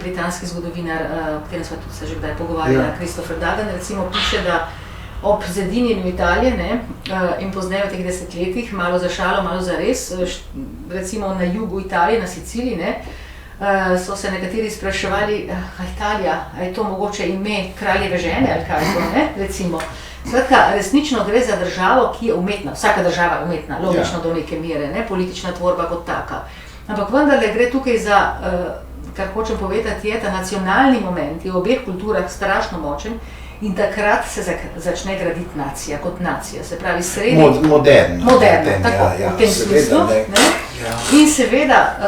britanski zgodovinar, o katerem smo tudi se že kdaj pogovarjali, Christopher Duggan, recimo piše, da ob zedinjenju Italije, ne, in pozneje v teh desetletjih, malo za šalo, malo za res, recimo na jugu Italije, na Siciliji, ne, so se nekateri spraševali, Italija, a je to mogoče ime kraljeve žene ali kaj to, ne, recimo. Skratka, resnično gre za državo, ki je umetna, vsaka država je umetna, logično do neke mere, ne, politična tvorba kot taka. Ampak vendarle gre tukaj za, kar hočem povedati, je ta nacionalni moment, je v obeh kulturah strašno močen in takrat se začne graditi nacija kot nacija, se pravi srednji... Moderno, tako, v tem smislu. In seveda,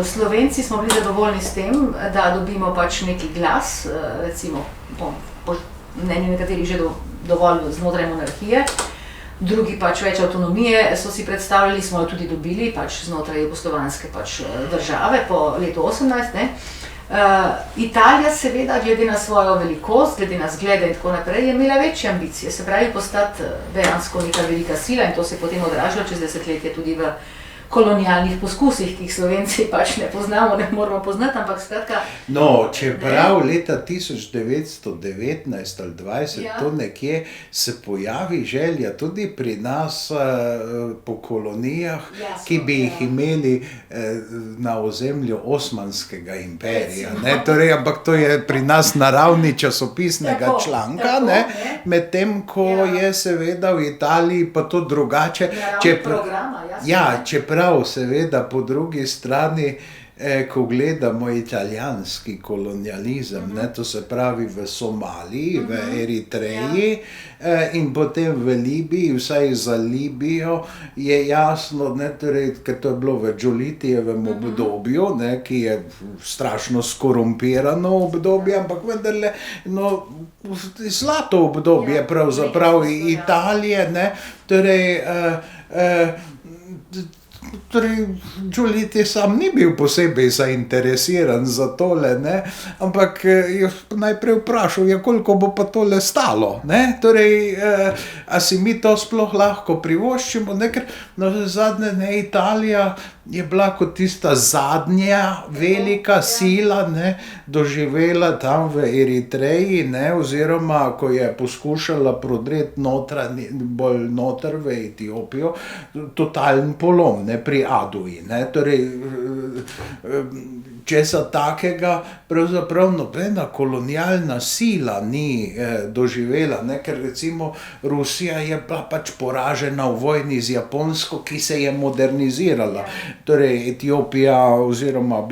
Slovenci smo bili zadovoljni s tem, da dobimo pač neki glas, recimo po mnenju nekaterih že dovolj znotraj monarhije, drugi pač več avtonomije so si predstavljali, smo jo tudi dobili pač znotraj jugoslovanske pač države po letu 18, ne. Italija seveda, glede na svojo velikost, glede na zglede in tako naprej, je imela večje ambicije, se pravi postati dejansko neka velika sila in to se je potem odražalo čez desetletje tudi v kolonialnih poskusih, ki jih Slovenci pač ne poznamo, ne moramo poznati, ampak skratka... No, čeprav leta 1919 ali 20, to nekje se pojavi želja tudi pri nas po kolonijah, ki bi jih imeli na ozemlju Osmanskega imperija, ne, torej, ampak to je pri nas na ravni časopisnega članka, ne, medtem ko je seveda v Italiji pa to drugače, čeprav seveda po drugi strani, ko gledamo italijanski kolonializem, ne, to se pravi v Somaliji, v Eritreji in potem v Libiji, vsaj za Libijo, je jasno, ne, torej, ker to je bilo v Giolitijevem obdobju, ne, ki je strašno skorumpirano obdobje, ampak vendarle, no, zlato obdobje pravzaprav Italije, ne, torej, Giolitti sam ni bil posebej zainteresiran za tole, ne, ampak je najprej vprašal, koliko bo pa tole stalo, ne, torej, a si mi to sploh lahko privoščimo, ne, ker zadnje, ne, Italija je bila kot tista zadnja velika sila, ne, doživela tam v Eritreji, ne, oziroma ko je poskušala prodreti bolj noter v Etiopijo, totalen polom, ne, pri Aduji, ne, torej, česa takega pravzaprav nobena kolonialna sila ni doživela, ne, ker recimo Rusija je bila pač poražena v vojni z Japonsko, ki se je modernizirala, torej Etiopija oziroma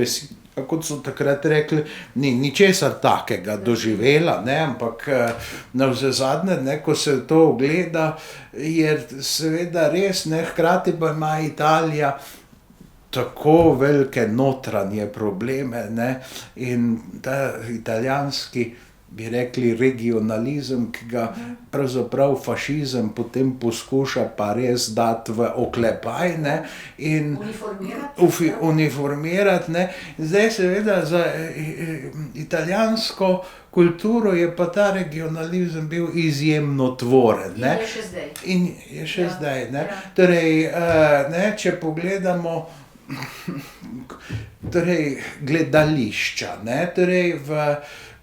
kot so takrat rekli, ni ničesar takega doživela, ne, ampak navsezadnje, ne, ko se to ogleda, je seveda res, ne, hkrati pa ima Italija tako velike notranje probleme, ne, in ta italijanski bi rekli, regionalizem, ki ga pravzaprav fašizem potem poskuša pa res dati v oklepaj, ne, in uniformirati, ne. Zdaj seveda za italijansko kulturo je pa ta regionalizem bil izjemno tvoren, ne. In je še zdaj, ne. Torej, ne, če pogledamo torej gledališča, ne, torej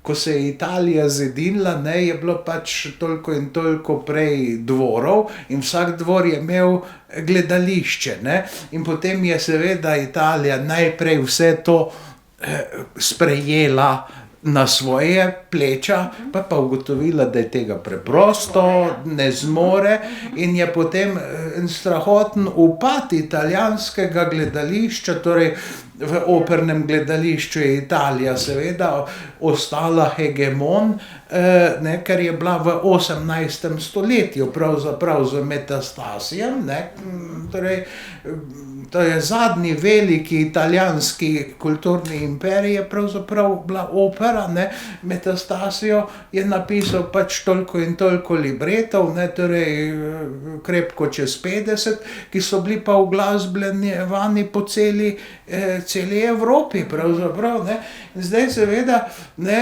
ko se je Italija zedinila, ne, je bilo pač toliko in toliko prej dvorov in vsak dvor je imel gledališče, ne, in potem je seveda Italija najprej vse to sprejela na svoje pleča, pa ugotovila, da je tega preprosto ne zmore in je potem en strahoten upad italijanskega gledališča, torej v opernem gledališču je Italija seveda ostala hegemon, ne, ker je bila v 18. stoletju pravzaprav z Metastasijem, ne, torej to je zadnji veliki italijanski kulturni imperij je pravzaprav bila opera, ne, Metastasio je napisal pač toliko in toliko libretov, ne, torej krepko čez 50, ki so bili pa uglasbljeni po celi Evropi pravzaprav, ne. Zdaj seveda, ne,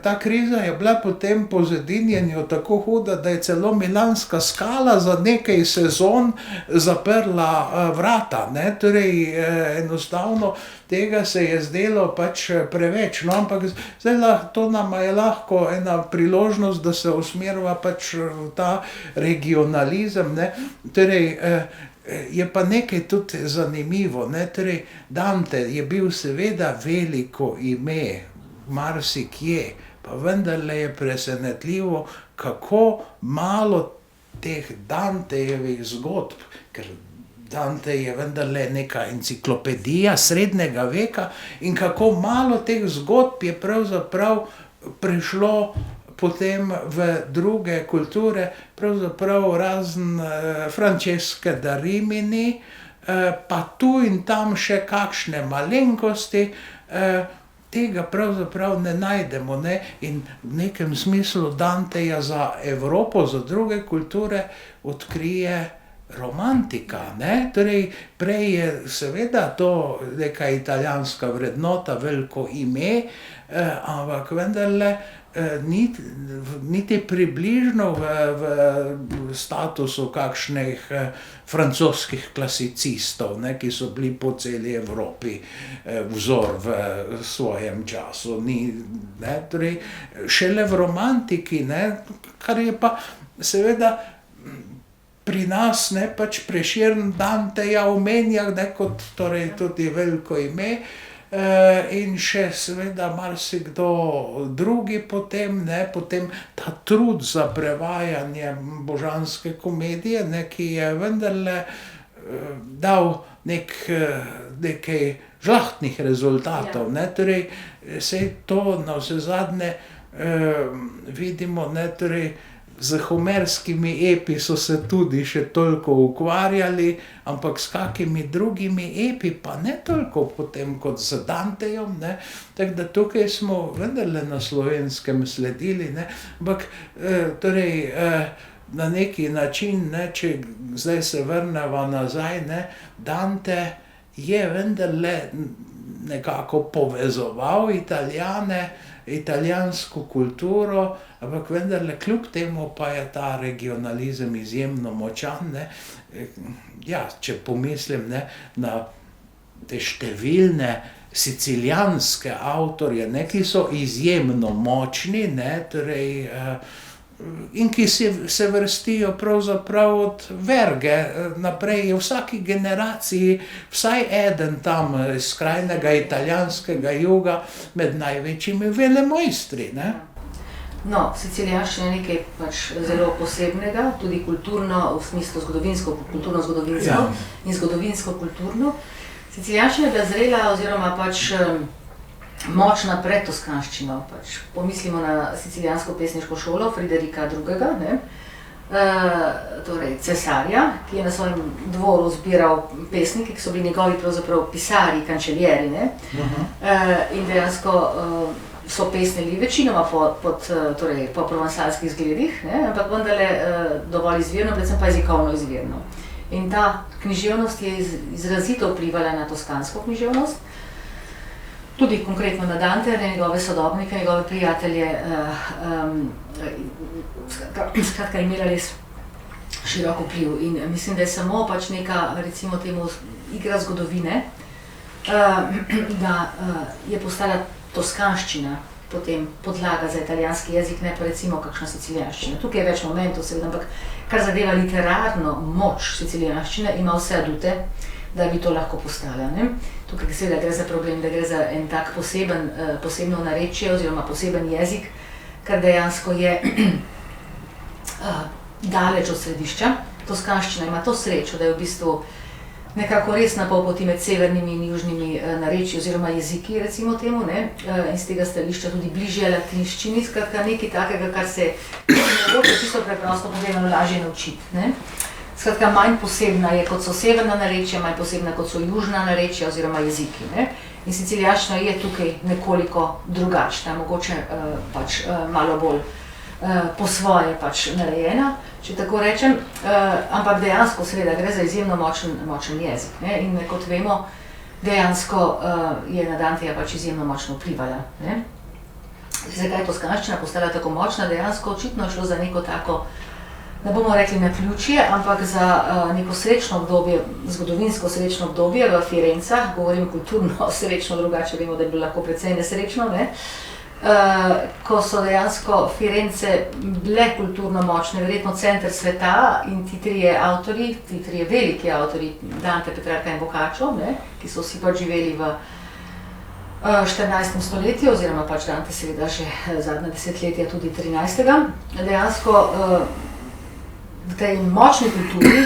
ta kriza je bila potem po zedinjenju tako huda, da je celo Milanska Scala za nekaj sezon zaprla vrata, ne, torej enostavno tega se je zdelo pač preveč, no, ampak zdaj to nama je lahko ena priložnost, da se usmeriva pač v ta regionalizem, ne, torej je pa nekaj tudi zanimivo, ne, torej Dante je bil seveda veliko ime, marsikje, pa vendarle je presenetljivo, kako malo teh Dantejevih zgodb, ker Dante je vendarle neka enciklopedija srednjega veka in kako malo teh zgodb je pravzaprav prišlo potem v druge kulture, pravzaprav razen Francesca da Rimini, pa tu in tam še kakšne malenkosti, tega pravzaprav ne najdemo, ne, in v nekem smislu Danteja za Evropo, za druge kulture odkrije romantika, ne, torej prej je seveda to neka italijanska vrednota, veliko ime, ampak vendarle niti približno v statusu kakšnih francoskih klasicistov, ne, ki so bili po celi Evropi vzor v svojem času, ne, torej šele v romantiki, ne, kar je pa seveda pri nas, ne, pač Prešern Danteja omenja, ne, kot torej tudi veliko ime, in še seveda marsikdo drugi potem, ne, potem ta trud za prevajanje Božanske komedije, ne, ki je vendarle dal nekaj žlahtnih rezultatov, ne, torej saj to navsezadnje vidimo, ne, torej z homerskimi epi so se tudi še toliko ukvarjali, ampak s kakimi drugimi epi pa ne toliko potem kot z Dantejem, ne, tako da tukaj smo vendarle na Slovenskem sledili, ne, ampak torej na neki način, ne, če zdaj se vrneva nazaj, ne, Dante je vendarle nekako povezoval Italijane, italijansko kulturo, ampak vendarle kljub temu pa je ta regionalizem izjemno močan, ne. Ja, če pomislim, ne, na te številne sicilijanske avtorje, ne, ki so izjemno močni, ne, torej in ki se vrstijo pravzaprav od Verge naprej, je v vsaki generaciji vsaj eden tam iz skrajnega italijanskega juga med največjimi velemojstri, ne. No, sicilijanščina je nekaj pač zelo posebnega, tudi kulturno, v smislu zgodovinsko, kulturno-zgodovinsko in zgodovinsko-kulturno. Sicilijanščina je bila zrela oziroma pač močna pred toskanščino, pač pomislimo na sicilijansko pesniško šolo Friderika II., ne, torej cesarja, ki je na svojem dvoru zbiral pesnike, ki so bili njegovi pravzaprav pisarji, kančeljeri, ne, in dejansko so pesnili večinoma torej, po provansalskih zgledih, ne, ampak vendarle dovolj izvirno, predvsem pa jezikovno izvirno. In ta književnost je izrazito vplivala na toskansko književnost, tudi konkretno na Danteja, njegove sodobnike, njegove prijatelje, skratka imela res širok vpliv. In mislim, da je samo pač neka, recimo temu, igra zgodovine, da je postala toskanščina potem podlaga za italijanski jezik, ne pa recimo kakšna sicilijanščina. Tukaj je več momentov, seveda, ampak kar zadeva literarno moč sicilijanščine, ima vse adute, da bi to lahko postala. Ne? Tukaj seveda gre za problem, da gre za en tak posebno narečje oziroma poseben jezik, kar dejansko je daleč od središča. Toskanščina ima to srečo, da je v bistvu nekako res na pol poti med severnimi in južnimi narečji oziroma jeziki, recimo temu, ne? In z tega stališča tudi bližje latinščini, skratka nekaj takega, kar se mogoče čisto preprosto povedano lažje naučiti. Ne? Skratka, manj posebna je, kot so severna narečja, manj posebna, kot so južna narečja oziroma jeziki. Ne? In sicilijanščina je tukaj nekoliko drugačna, mogoče pač malo bolj po svoje pač narejena, če tako rečem, ampak dejansko seveda gre za izjemno močen jezik. Ne? In kot vemo, dejansko je na Danteja pač izjemno močno vplivala. Ne? Zakaj je toskanščina postala tako močna? Dejansko očitno je šlo za neko tako, ne bomo rekli naključje, ampak za neko srečno obdobje, zgodovinsko srečno obdobje v Firencah, govorim kulturno srečno, drugače vemo, da je bilo lahko precej nesrečno, ne? Ko so dejansko Firence bile kulturno močne, verjetno center sveta in ti trije veliki avtorji, Dante, Petrarca in Boccaccio, ne, ki so vsi pač živeli v 14. stoletju, oziroma pač Dante seveda še zadnja desetletja tudi 13. Dejansko v tej močni kulturi,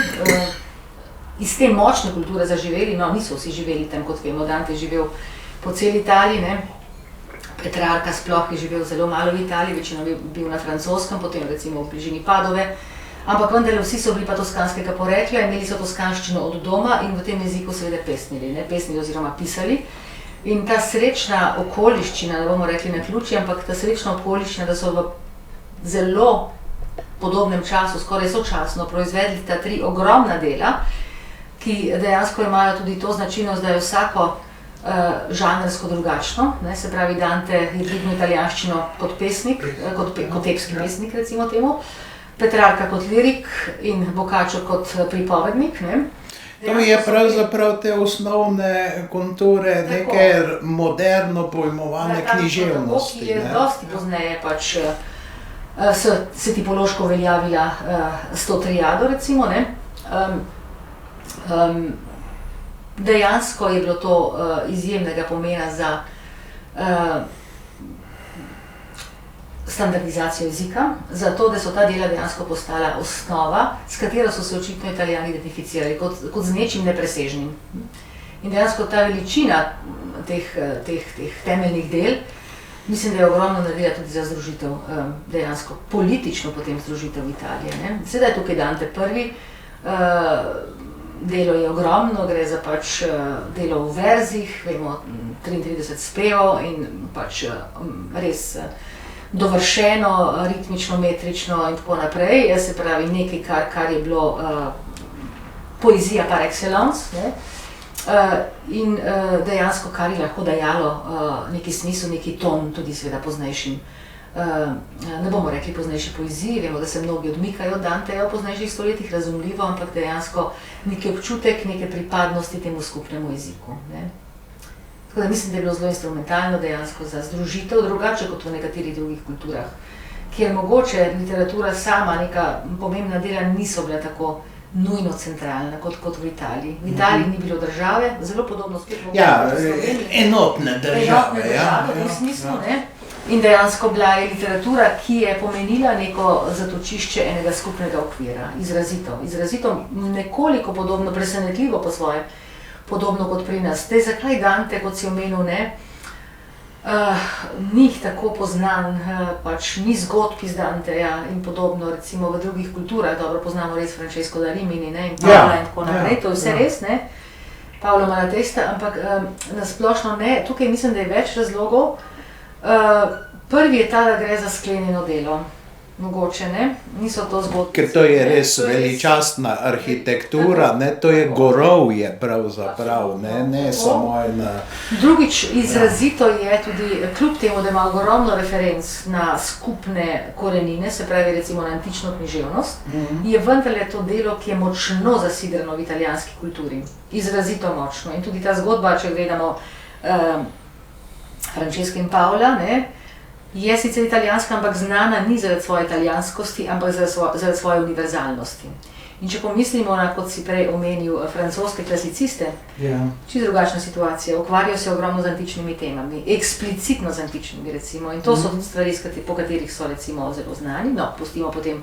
iz te močne kulture zaživeli, no niso vsi živeli tam, kot vemo, Dante je živel po celi Italiji, ne. Petrarca sploh je živel zelo malo v Italiji, večino je bil na francoskem, potem recimo v bližini Padove, ampak vendarle vsi so bili pa toskanskega porekla, imeli so toskanščino od doma in v tem jeziku seveda pesnili, ne, pesnili oziroma pisali. In ta srečna okoliščina, ne bomo rekli naključje, ampak ta srečna okoliščina, da so v zelo podobnem času, skoraj sočasno proizvedli ta tri ogromna dela, ki dejansko imajo tudi to značilnost, da je vsako žanrsko drugačno, ne, se pravi Dante je dvignil italijanščino kot pesnik, kot epski pesnik recimo temu, Petrarca kot lirik in Boccaccio kot pripovednik. Ne. To je pravzaprav te osnovne konture neke moderno pojmovane književnosti. Ki je dosti pozneje pač se tipološko uveljavila s to triado recimo, ne. Dejansko je bilo to izjemnega pomena za standardizacijo jezika, zato da so ta dela dejansko postala osnova, s katero so se očitno Italijani identificirali kot z nečim nepresežnim. In dejansko ta veličina teh temeljnih del, mislim, da je ogromno naredila tudi za združitev, dejansko politično potem združitev Italije. Ne. Sedaj je tukaj Dante prvi, delo je ogromno, gre za pač delo v verzih, vemo 33 spevov in pač res dovršeno, ritmično, metrično in tako naprej, se pravi nekaj, kar je bilo poezija par excellence, ne? In dejansko kar je lahko dajalo neki smisel, neki ton tudi seveda poznejšim, ne bomo rekli poznejši poeziji, vemo, da se mnogi odmikajo od Danteja v poznejših stoletjih, razumljivo, ampak dejansko neki občutek, neke pripadnosti temu skupnemu jeziku. Ne? Tako da mislim, da je bilo zelo instrumentalno dejansko za združitev, drugače kot v nekaterih drugih kulturah, kjer mogoče literatura sama, neka pomembna dela niso bila tako nujno centralna kot v Italiji. V Italiji ni bilo države, zelo podobno spet v Sloveniji. Enotne države, v smislu, ne? In dejansko bila je literatura, ki je pomenila neko zatočišče enega skupnega okvira, izrazito nekoliko podobno, presenetljivo po svoje, podobno kot pri nas. Zdaj, zakaj Dante, kot si omenil, ne, ni tako poznan, pač ni zgodb iz Danteja in podobno, recimo v drugih kulturah, dobro poznamo res Francesco da Rimini, ne, in Pavla in tako naprej, to je vse res, ne, Pavlo Malatesta, ampak nasplošno ne, tukaj mislim, da je več razlogov. Prvi je ta, da gre za sklenjeno delo. Mogoče ne, niso to zgodbe. Ker to je res veličastna arhitektura, ne, to je gorovje pravzaprav, ne samo ena... Drugič, izrazito je tudi, kljub temu, da ima ogromno referenc na skupne korenine, se pravi recimo na antično književnost, je vendarle to delo, ki je močno zasidrano v italijanski kulturi. Izrazito močno. In tudi ta zgodba, če gledamo Francesca in Paola, ne, je sicer italijanska, ampak znana ni zaradi svoje italijanskosti, ampak zaradi svoje univerzalnosti. In če pomislimo na, kot si prej omenil, francoske klasiciste, čisto drugačna situacija, ukvarjajo se ogromno z antičnimi temami, eksplicitno z antičnimi recimo, in to so stvari, po katerih so recimo zelo znani, no, pustimo potem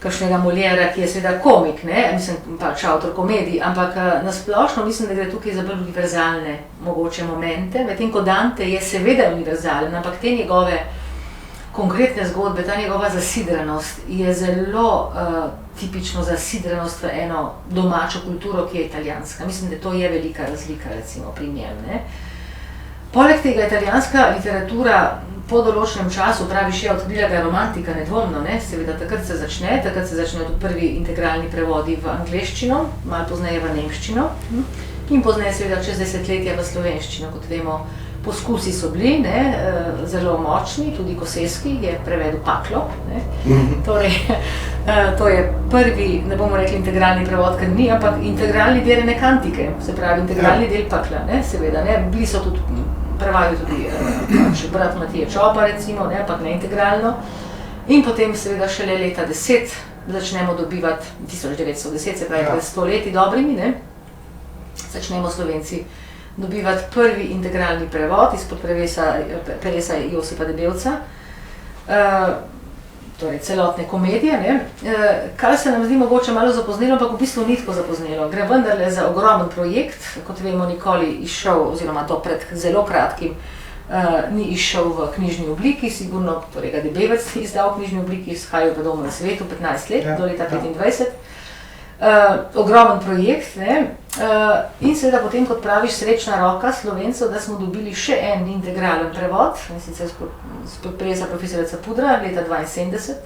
kakšnega Moliera, ki je seveda komik, ne, mislim pač avtor komedij, ampak nasplošno mislim, da gre tukaj za bolj univerzalne mogoče momente, medtem ko Dante je seveda univerzalen, ampak te njegove konkretne zgodbe, ta njegova zasidranost je zelo tipično zasidranost v eno domačo kulturo, ki je italijanska. Mislim, da to je velika razlika recimo pri njem, ne. Poleg tega italijanska literatura po določenem času, praviš, je odkrila ga romantika, nedvomno, ne, seveda takrat se začnejo tudi prvi integralni prevodi v angleščino, malo pozneje v nemščino in pozneje seveda čez desetletja v slovenščino, kot vemo, poskusi so bili, ne, zelo močni, tudi Kosevski je prevedel Paklo, ne, torej, to je prvi, ne bomo rekli integralni prevod, ker ni, ampak integralni del ene kantike, se pravi integralni del Pakla, ne, seveda, ne, bili so tudi prevajal tudi brat Matije Čopa recimo, ne, ampak ne integralno. In potem seveda šele leta 10 začnemo dobivati, 1910, se pravi pred 100 leti dobrimi, ne, začnemo Slovenci dobivati prvi integralni prevod izpod peresa Josipa Debevca, torej celotne komedije, ne, kar se nam zdi mogoče malo zapoznelo, ampak v bistvu ni tako zapoznelo. Gre vendarle za ogromen projekt, kot vemo, nikoli izšel, oziroma to pred zelo kratkim, ni izšel v knjižni obliki, sigurno, torej ga Debevec izdal v knjižni obliki, izhajajo v Domu na svetu 15 let, do leta 25. Ogromen projekt, ne, in seveda potem, kot praviš, srečna roka Slovencev, da smo dobili še en integralen prevod, in sicer spod peresa profesorja Capudra, leta 72.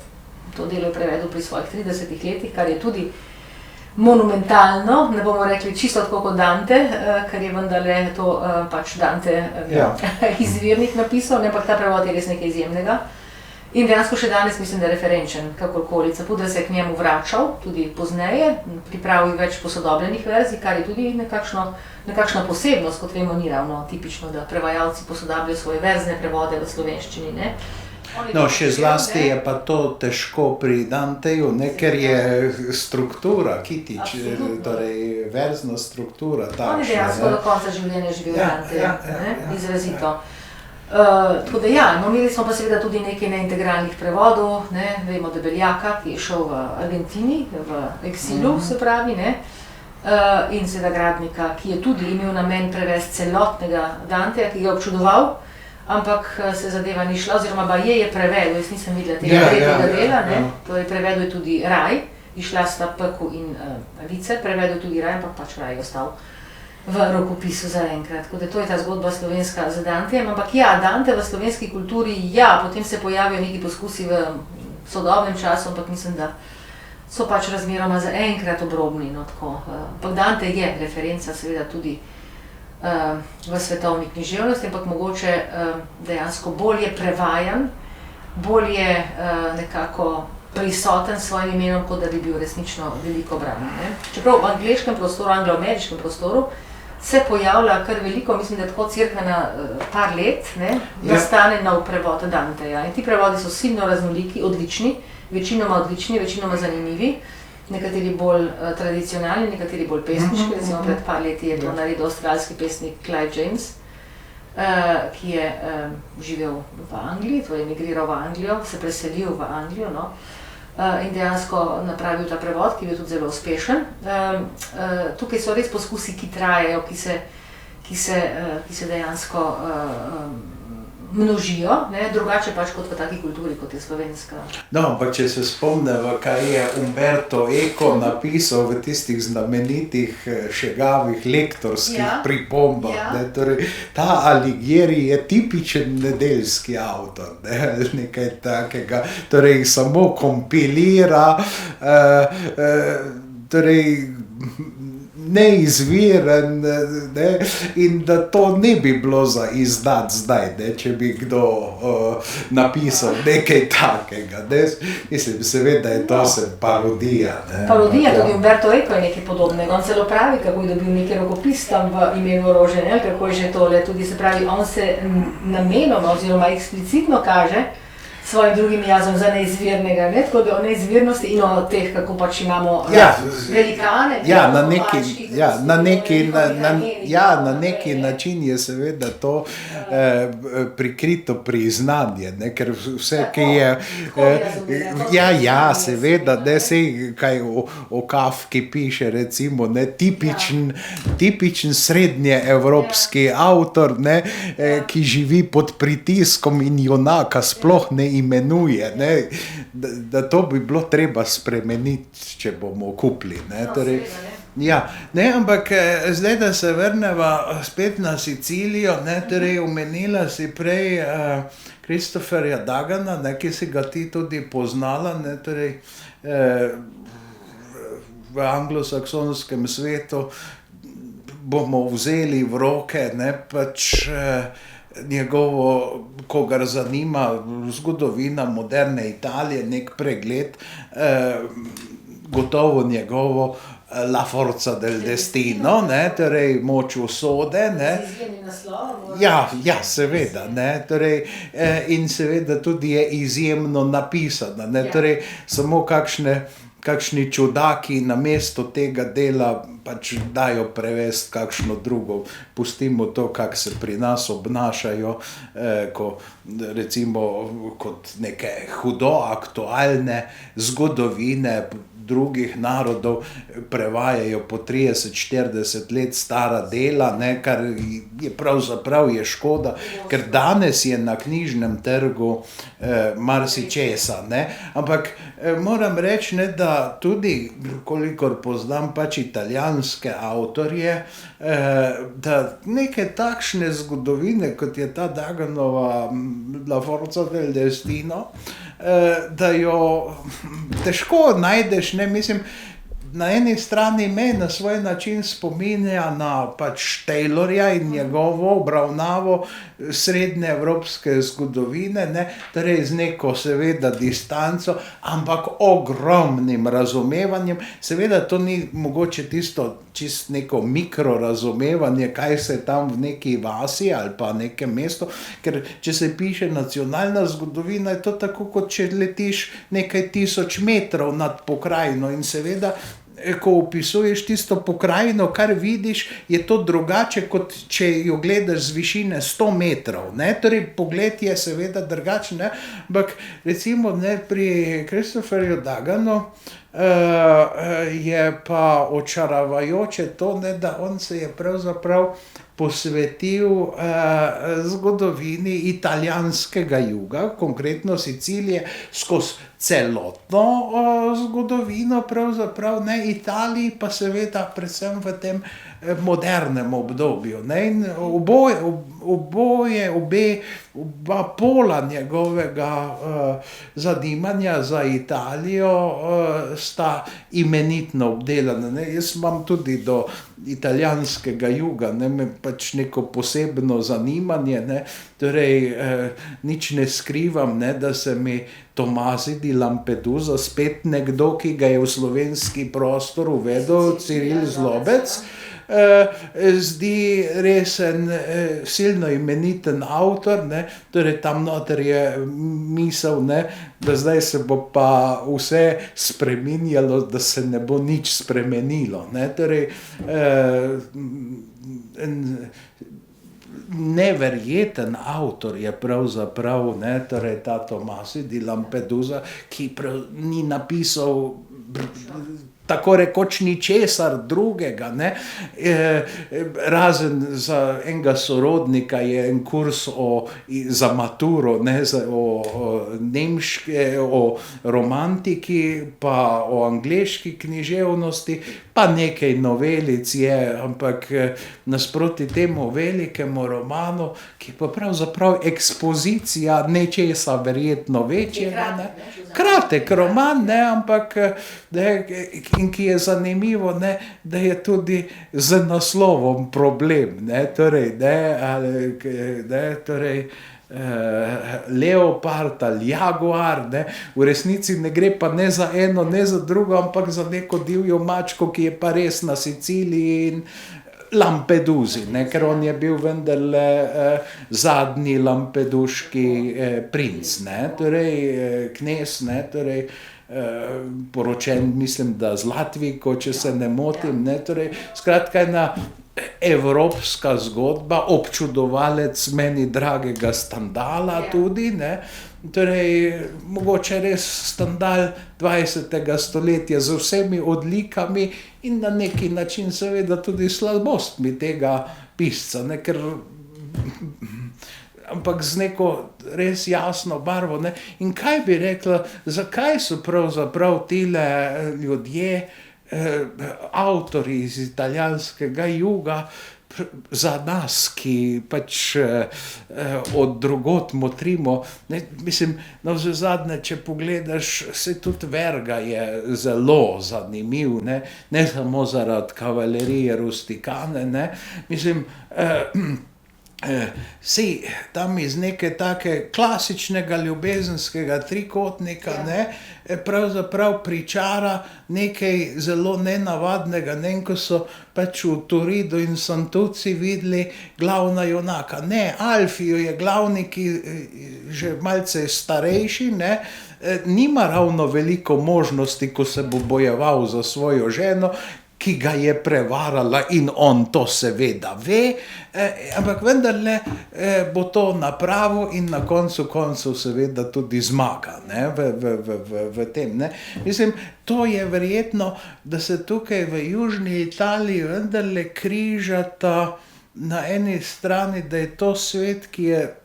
To delo je prevedel pri svojih 30 letih, kar je tudi monumentalno, ne bomo rekli čisto tako kot Dante, ker je vendarle to pač Dante izvirnik napisal, ampak ta prevod je res nekaj izjemnega. In dejansko še danes mislim, da je referenčen, kakorkoli. Capudra se je k njemu vračal, tudi pozneje, pripravil več posodobljenih verzij, kar je tudi nekakšna posebnost, kot vemo, ni ravno tipično, da prevajalci posodabljajo svoje verzne prevode v slovenščini, ne. No, še zlasti je pa to težko pri Danteju, ne, ker je struktura, kitič, torej verzna struktura takšna. On je dejansko do konca življenja živel Danteja, izrazito. Tako da ja, imeli smo pa seveda tudi nekaj neintegralnih prevodov, ne, vemo Debeljaka, ki je šel v Argentini, v eksilu, se pravi, ne, in seveda Gradnika, ki je tudi imel namen prevesti celotnega Danteja, ki ga je občudoval, ampak se zadeva ni šla, oziroma baje je prevedel, jaz nisem videla tega tretjega dela, ne, torej prevedel je tudi Raj, išla sta Peku in Vice, prevedel tudi Raj, ampak pač Raj je ostal v rokopisu zaenkrat. Tako da to je ta zgodba slovenska z Dantejem, ampak ja, Dante v slovenski kulturi, ja, potem se pojavijo neki poskusi v sodobnem času, ampak mislim, da so pač razmeroma zaenkrat obrobni, no tako. Ampak Dante je referenca seveda tudi v svetovni književnosti, ampak mogoče dejansko bolje prevajan, bolje nekako prisoten s svojim imenom, kot da bi bil resnično veliko bran, ne. Čeprav v angleškem prostoru, anglo-ameriškem prostoru, se pojavlja kar veliko, mislim, da tako cirka na par let, ne, nastane nov prevod Danteja. In ti prevodi so silno raznoliki, odlični, večinoma zanimivi, nekateri bolj tradicionalni, nekateri bolj pesniški, recimo pred par leti je to naredil avstralski pesnik Clive James, ki je živel v Angliji, torej emigriral v Anglijo, se preselil v Anglijo, no, in dejansko napravil ta prevod, ki je bil tudi zelo uspešen. Tukaj so res poskusi, ki trajajo, ki se dejansko množijo, ne, drugače pač kot v taki kulturi, kot je slovenska. No, ampak če se spomnimo, kaj je Umberto Eco napisal v tistih znamenitih šegavih lektorskih pripombah, ne, torej ta Alighieri je tipičen nedeljski avtor, ne, nekaj takega, torej samo kompilira, torej neizviren, ne, in da to ne bi bilo za izdat zdaj, ne, če bi kdo napisal nekaj takega. Ne. Mislim, seveda je to parodija. Ne. Parodija, tudi Umberto Eco je nekaj podobnega. On celo pravi, kako je dobil neki rokopis tam v imenu orožja, ne, kako je že tole. Tudi se pravi, on se namenoma oziroma eksplicitno kaže svojim drugim jazom za neizvirnega, ne? Tako da o neizvirnosti in o teh, kako pač imamo velikane. Na neki način je seveda to prikrito priznanje, ne? Ker vse, ki je... seveda, ne, sej kaj o Kafki piše, recimo, ne, tipičen srednjeevropski avtor, ne, ki živi pod pritiskom in junaka sploh ne imenuje, ne, da to bi bilo treba spremeniti, če bomo kupili, ne, torej, ne, ampak zdaj, da se vrneva spet na Sicilijo, ne, torej omenila si prej Christopherja Dugana, ne, ki si ga ti tudi poznala, ne, torej v anglosaksonskem svetu bomo vzeli v roke, ne, pač njegovo, kogar zanima zgodovina moderne Italije, nek pregled, gotovo njegovo La forza del destino, ne, torej moč usode, ne. Seveda, ne, torej in seveda tudi je izjemno napisana, ne, torej samo kakšni čudaki namesto tega dela pač dajo prevesti kakšno drugo. Pustimo to, kako se pri nas obnašajo, ko recimo kot neke hudo aktualne zgodovine drugih narodov prevajajo po 30-40 let stara dela, ne, kar je pravzaprav je škoda, ker danes je na knjižnem trgu marsičesa, ne, ampak moram reči, ne, da tudi, kolikor poznam pač italijanske avtorje, da neke takšne zgodovine, kot je ta Daganova La forza del destino, da jo težko najdeš, ne, mislim, na eni strani me na svoj način spominja na pač Taylorja in njegovo obravnavo srednjeevropske zgodovine, ne, torej z neko seveda distanco, ampak ogromnim razumevanjem. Seveda to ni mogoče tisto čisto neko mikrorazumevanje, kaj se tam v neki vasi ali pa nekem mestu, ker če se piše nacionalna zgodovina, je to tako, kot če letiš nekaj 1000 metrov nad pokrajino in seveda ko opisuješ tisto pokrajino, kar vidiš, je to drugače, kot če jo gledaš z višine 100 metrov, ne, torej pogled je seveda drugačen, ne, ampak recimo, ne, pri Christopherju Duganu je pa očaravajoče to, ne, da on se je pravzaprav posvetil zgodovini italijanskega juga, konkretno Sicilije, skozi celotno zgodovino pravzaprav, ne, Italiji pa seveda predvsem v tem modernem obdobju, ne, in oba pola njegovega zanimanja za Italijo sta imenitno obdelana, ne. Jaz imam tudi do italijanskega juga, ne, me pač neko posebno zanimanje, ne, torej nič ne skrivam, ne, da se mi Tomasi di Lampedusa, spet nekdo, ki ga je v slovenski prostor uvedel, Ciril Zlobec, zdi resen, silno imeniten avtor, ne, torej tam noter je misel, ne, da zdaj se bo pa vse spreminjalo, da se ne bo nič spremenilo, ne, torej neverjeten avtor je pravzaprav, ne, torej ta Tomasi di Lampedusa, ki ni napisal tako rekoč ničesar drugega, ne. Razen za enega sorodnika je en kurs za maturo, ne, o romantiki, pa o angleški književnosti, pa nekaj novelic je, ampak nasproti temu velikemu romanu, ki pa pravzaprav ekspozicija nečesa verjetno večjega, ne. Kratek roman, ne, ampak in ki je zanimivo, ne, da je tudi z naslovom problem, ne, torej leopard ali jaguar, ne, v resnici ne gre pa ne za eno, ne za drugo, ampak za neko divjo mačko, ki je pa res na Siciliji in Lampedusi, ne, ker on je bil vendarle zadnji lampeduški princ, ne, torej knez, ne, torej poročen, mislim, da z Latvijko, če se ne motim, ne, torej skratka ena evropska zgodba, občudovalec meni dragega Stendhala tudi, ne, torej mogoče res Stendhal 20. stoletja z vsemi odlikami in na neki način seveda tudi slabostmi tega pisca, ne, ker ampak z neko res jasno barvo, ne. In kaj bi rekla, zakaj so pravzaprav tile ljudje, avtorji iz italijanskega juga, za nas, ki pač od drugod motrimo, ne, mislim, navsezadnje, če pogledaš, se tudi Verga je zelo zanimiv, ne samo zaradi kavalerije rustikane, ne, mislim, saj tam iz neke take klasičnega ljubezenskega trikotnika, ne, pravzaprav pričara nekaj zelo nenavadnega, ne, in ko so pač v Turidu in Santucci videli glavna junaka, ne, Alfio je glavni, ki že malce starejši, ne, nima ravno veliko možnosti, ko se bo bojeval za svojo ženo, ki ga je prevarala in on to seveda ve, ampak vendarle bo to napravil in na koncu koncev seveda tudi zmaga, ne, v tem, ne. Mislim, to je verjetno, da se tukaj v južni Italiji vendarle križata na eni strani, da je to svet, ki je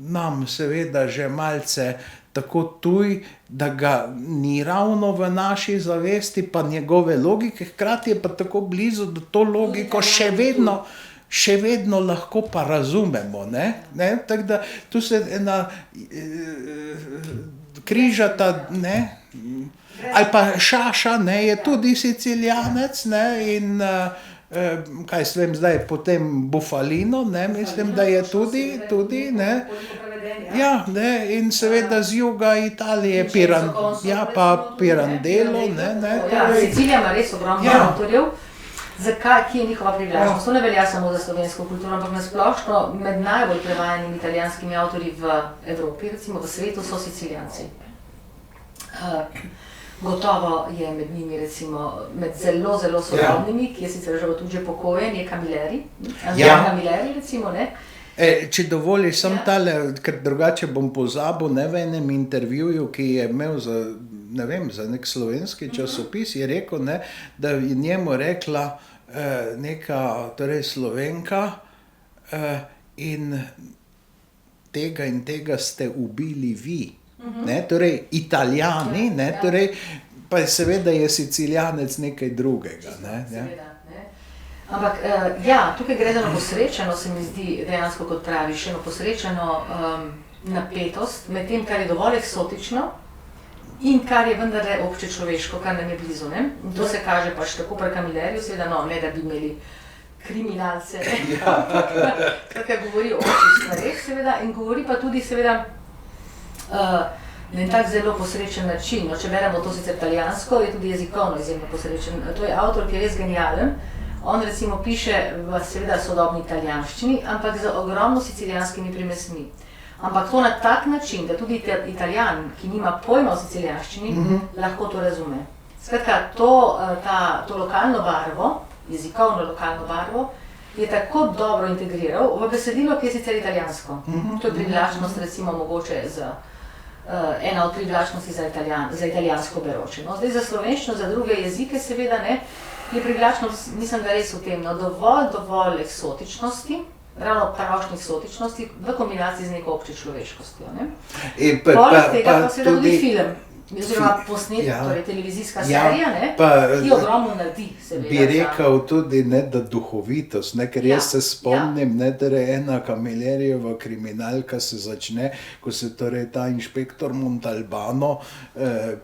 nam seveda že malce tako tuj, da ga ni ravno v naši zavesti, pa njegove logike, hkrati je pa tako blizu, da to logiko še vedno lahko pa razumemo, ne, tako da tu se ena križata, ne, ali pa Šaša, ne, je tudi Siciljanec, ne, in kaj se vem zdaj, potem Bufalino, ne, mislim, da je tudi, ne. Ja, ne, in seveda z juga Italije, pa Pirandello, ne. Sicilija ima res ogromno avtorjev. Zakaj, kje je njihova privlačnost? To ne velja samo za slovensko kulturo, ampak nasplošno med najbolj prevajanimi italijanskimi avtorji v Evropi, recimo v svetu, so Sicilijanci. Gotovo je med njimi, recimo, med zelo, zelo sodobnimi, ki je sicer tudi že pokojen, je Camilleri, Camilleri, recimo, ne. Če dovoliš, sem tale, ker drugače bom pozabil, ne, v enem intervjuju, ki je imel za, ne vem, za nek slovenski časopis, je rekel, ne, da je njemu rekla neka, torej Slovenka, in tega ste ubili vi, ne, torej Italijani, ne, torej, pa seveda je Siciljanec nekaj drugega, ne. Ampak, ja, tukaj gre za eno posrečeno, se mi zdi dejansko, kot praviš, eno posrečeno napetost med tem, kar je dovolj eksotično in kar je vendarle obče človeško, kar nam je blizu, ne. In to se kaže pač tako pri Camilleriju, seveda, no, ne da bi imeli kriminalce, kaj govori o občih stvareh, seveda, in govori pa tudi, seveda, na en tak zelo posrečen način. No, če beremo to sicer italijansko, je tudi jezikovno izjemno posrečen. To je avtor, ki je res genijalen. On recimo piše v seveda sodobni italijanščini, ampak z ogromno sicilijanskimi primesmi. Ampak to na tak način, da tudi Italijan, ki nima pojma o sicilijanščini, lahko to razume. Skratka, to lokalno barvo, jezikovno lokalno barvo, je tako dobro integriral v besedilo, ki je sicer italijansko. To je privlačnost recimo mogoče z ena od privlačnosti za italijansko beroče. No, zdaj za slovenščino, za druge jezike seveda ne, je privlačnost, mislim, da res v tem, no, dovolj eksotičnosti, ravno pravšnje eksotičnosti, v kombinaciji z neko obče človeškostjo. Poleg tega pa seveda tudi film. Oziroma posnet, torej televizijska serija, ki ogromno naredi, seveda. Bi rekel tudi, da duhovitost, ker jaz se spomnim, da je ena Camillerijeva kriminalka se začne, ko se torej ta inšpektor Montalbano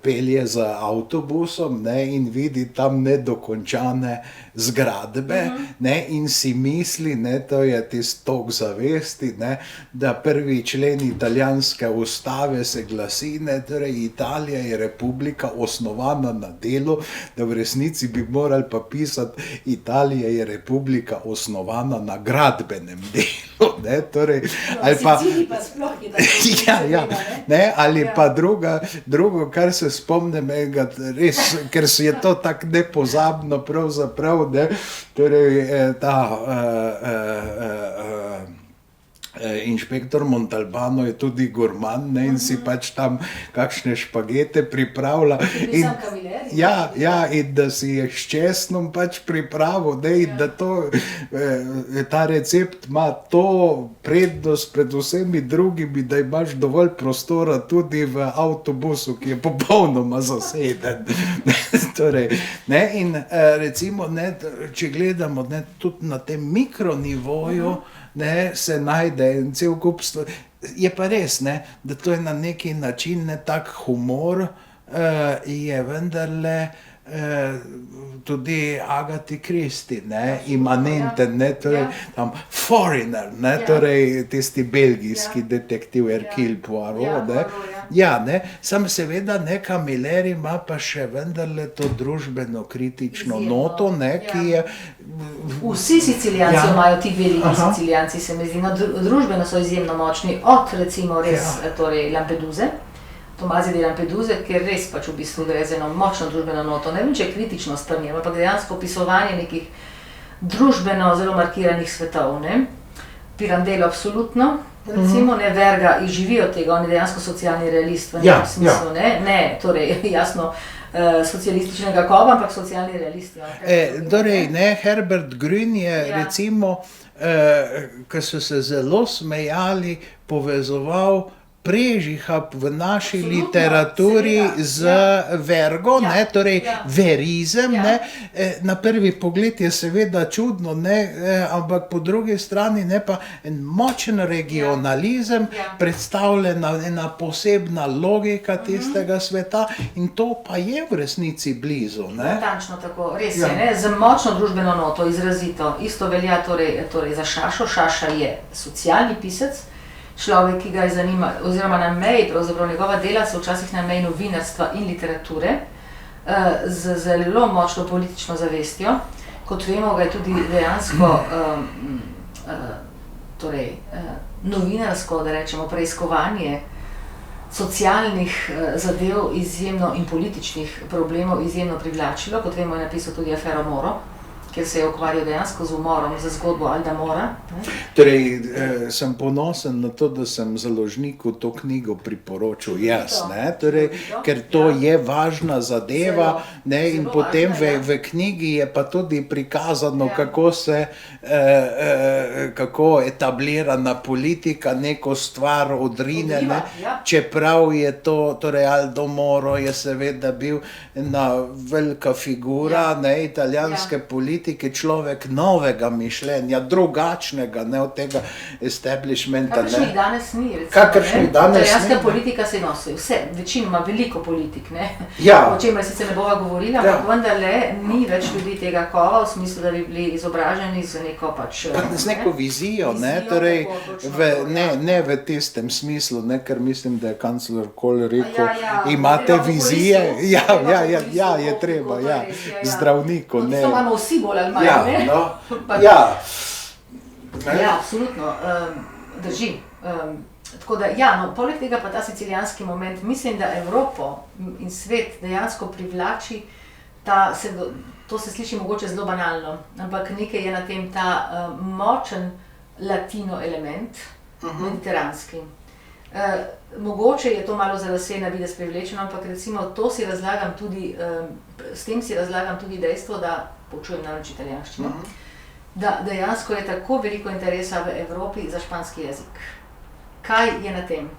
pelje za avtobusom in vidi tam nedokončane zgradbe in si misli, to je tisti tok zavesti, da prvi člen italijanske ustave se glasi, torej Italija je republika osnovana na delu, da v resnici bi morali pa pisati Italija je republika osnovana na gradbenem delu. Ali pa drugo, kar se spomnim, res, ker se je to tako nepozabno pravzaprav, torej ta inšpektor Montalbano je tudi gurman in si pač tam kakšne špagete pripravlja. In da si je s česnom pač pripravil, in da ta recept ima to prednost pred vsemi drugimi, da imaš dovolj prostora tudi v avtobusu, ki je popolnoma zaseden. In recimo, če gledamo tudi na tem mikronivoju, se najde en cel kup stvari. Je pa res, da to je na neki način tak humor, je vendarle tudi Agati Christie, imanenten, torej tam Foreigner, torej tisti belgijski detektiv Hercule Poirot, sam seveda Camilleri ima pa še vendarle to družbeno-kritično noto, ki je... Vsi Sicilijanci imajo, ti veliki Sicilijanci, se mi zdi, družbeno so izjemno močni, od recimo res Lampeduze, Tomasi di Lampeduze, ker res pač v bistvu gre za eno močno družbeno noto. Ne vem, če je kritičnost tam je, ampak dejansko opisovanje nekih družbeno zelo markiranih svetov. Pirandello absolutno, recimo, Verga izživi od tega, on je dejansko socialni realist v nekem smislu, torej jasno socialističnega kova, ampak socialni realist. Torej, Herbert Grün je recimo, ko so se zelo smejali, povezoval Prežiha v naši literaturi z vergo, torej verizem. Na prvi pogled je seveda čudno, ampak po drugi strani pa en močen regionalizem, predstavljena ena posebna logika tistega sveta in to pa je v resnici blizu. Natančno tako, res je, z močno družbeno noto, izrazito. Isto velja torej za Šašo. Šaša je socialni pisec, človek, ki ga je zanima, oziroma na meji, pravzaprav njegova dela so včasih na meji novinarstva in literature, z zelo močno politično zavestjo. Kot vemo, ga je tudi dejansko novinarsko, da rečemo, preiskovanje socialnih zadev izjemno in političnih problemov izjemno privlačilo. Kot vemo, je napisal tudi Afero Moro, kjer se je ukvarjal dejansko z umorom, za zgodbo Alda Mora. Torej, sem ponosen na to, da sem založniku to knjigo priporočil jaz, ker to je važna zadeva, in potem v knjigi je pa tudi prikazano, kako etablirana politika neko stvar odrine, čeprav je to, torej Aldo Moro je seveda bil ena velika figura, italijanske politike, človek novega mišljenja, drugačnega, od tega establishmenta. Kakršnih danes ni, recimo. Italijanska politika se nosi, večinoma veliko politik, o čemer sicer ne bova govorila, ampak vendarle ni več ljudi tega kova, v smislu, da bi bili izobraženi z neko pač... Z neko vizijo, torej, ne v tistem smislu, ker mislim, da je kancler Kohl rekel, imate vizije, je treba, zdravniku, ne. To imamo vsi bolj ali manj, absolutno, drži. Tako da, poleg tega pa ta sicilijanski moment, mislim, da Evropo in svet dejansko privlači, to se sliši mogoče zelo banalno, ampak nekaj je na tem ta močen latino element, mediteranski. Mogoče je to malo za lase na videz privlečeno, ampak recimo to si razlagam tudi, s tem si razlagam tudi dejstvo, da poučujem namreč italijanščino, da dejansko je tako veliko interesa v Evropi za španski jezik. Kaj je na tem?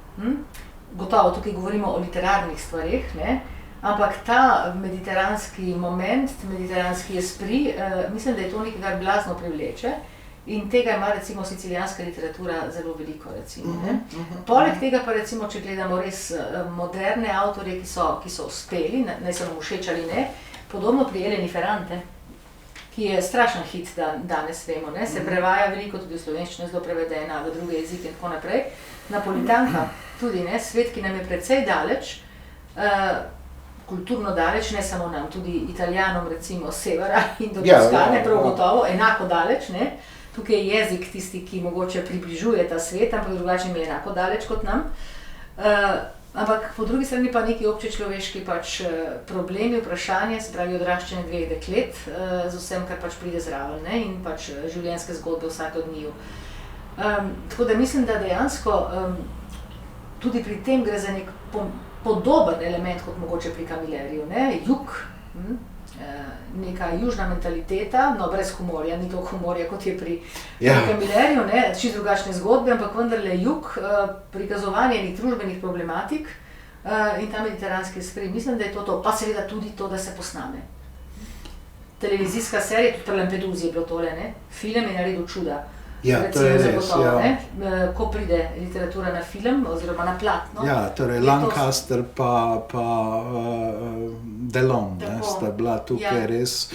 Gotovo, tukaj govorimo o literarnih stvareh, ne? Ampak ta mediteranski moment, mediteranski esprit, mislim, da je to nekaj, kar blazno privleče. In tega ima recimo sicilijanska literatura zelo veliko, recimo, ne. Poleg tega pa recimo, če gledamo res moderne avtorje, ki so uspeli, naj se nam všeč ali ne, podobno pri Eleni Ferrante, ki je strašen hit danes, vemo, ne, se prevaja veliko, tudi v slovenščino zelo prevedena, v druge jezike in tako naprej. Napolitanka, tudi, ne, svet, ki nam je precej daleč, kulturno daleč, ne samo nam, tudi Italijanom, recimo, severa in do Toskane, prav gotovo, enako daleč, ne. Tukaj je jezik tisti, ki mogoče približuje ta svet, ampak drugače mi je enako daleč kot nam. Ampak po drugi strani pa neki občečloveški pač problemi, vprašanje, se pravi odraščanje dveh deklet, z vsem, kar pač pride zraven, ne, in pač življenjske zgodbe vsake od njiju. Tako da mislim, da dejansko tudi pri tem gre za nek podoben element kot mogoče pri Camilleriju, ne, jug, neka južna mentaliteta, no brez humorja, ni toliko humorja, kot je pri Camilleriju, ne, čisto drugačne zgodbe, ampak vendarle jug, prikazovanje enih družbenih problematik in ta mediteranski esprit, mislim, da je to, pa seveda tudi to, da se posname. Televizijska serija, tudi pri Lampedusi je bilo tole, ne, film je naredil čuda. Ja, to je res, ja. Ko pride literatura na film oziroma na platno. Ja, torej Lancaster pa Delon, ne, sta bila tukaj res,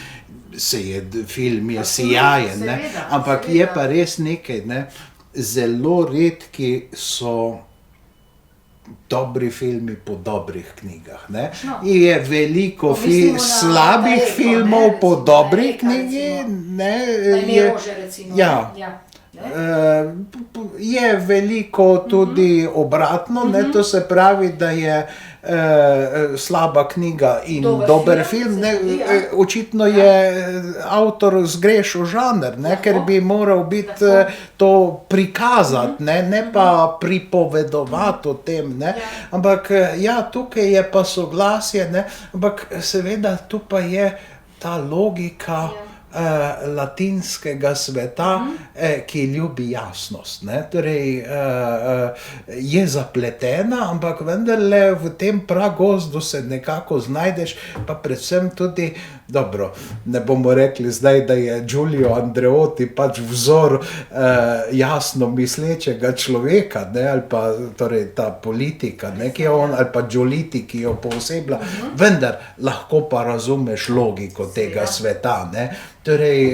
film je sijajen, ne, ampak je pa res nekaj, ne, zelo redki so dobri filmi po dobrih knjigah, ne. Je veliko slabih filmov po dobrih knjigi, ne. Najme rože, recimo. Ja. Je veliko tudi obratno, ne, to se pravi, da je slaba knjiga in dober film, ne, očitno je avtor zgrešil žanr, ne, ker bi moral biti to prikazati, ne pa pripovedovati o tem, ne, ampak ja, tukaj je pa soglasje, ne, ampak seveda tu pa je ta logika latinskega sveta, ki ljubi jasnost, ne, torej je zapletena, ampak vendarle v tem pragozdu se nekako znajdeš, pa predvsem tudi, dobro, ne bomo rekli zdaj, da je Giulio Andreotti pač vzor jasno mislečega človeka, ne, ali pa torej ta politika, ne, ki je on, ali pa Giolitti, ki jo pooseblja, vendar lahko pa razumeš logiko tega sveta, ne. Torej,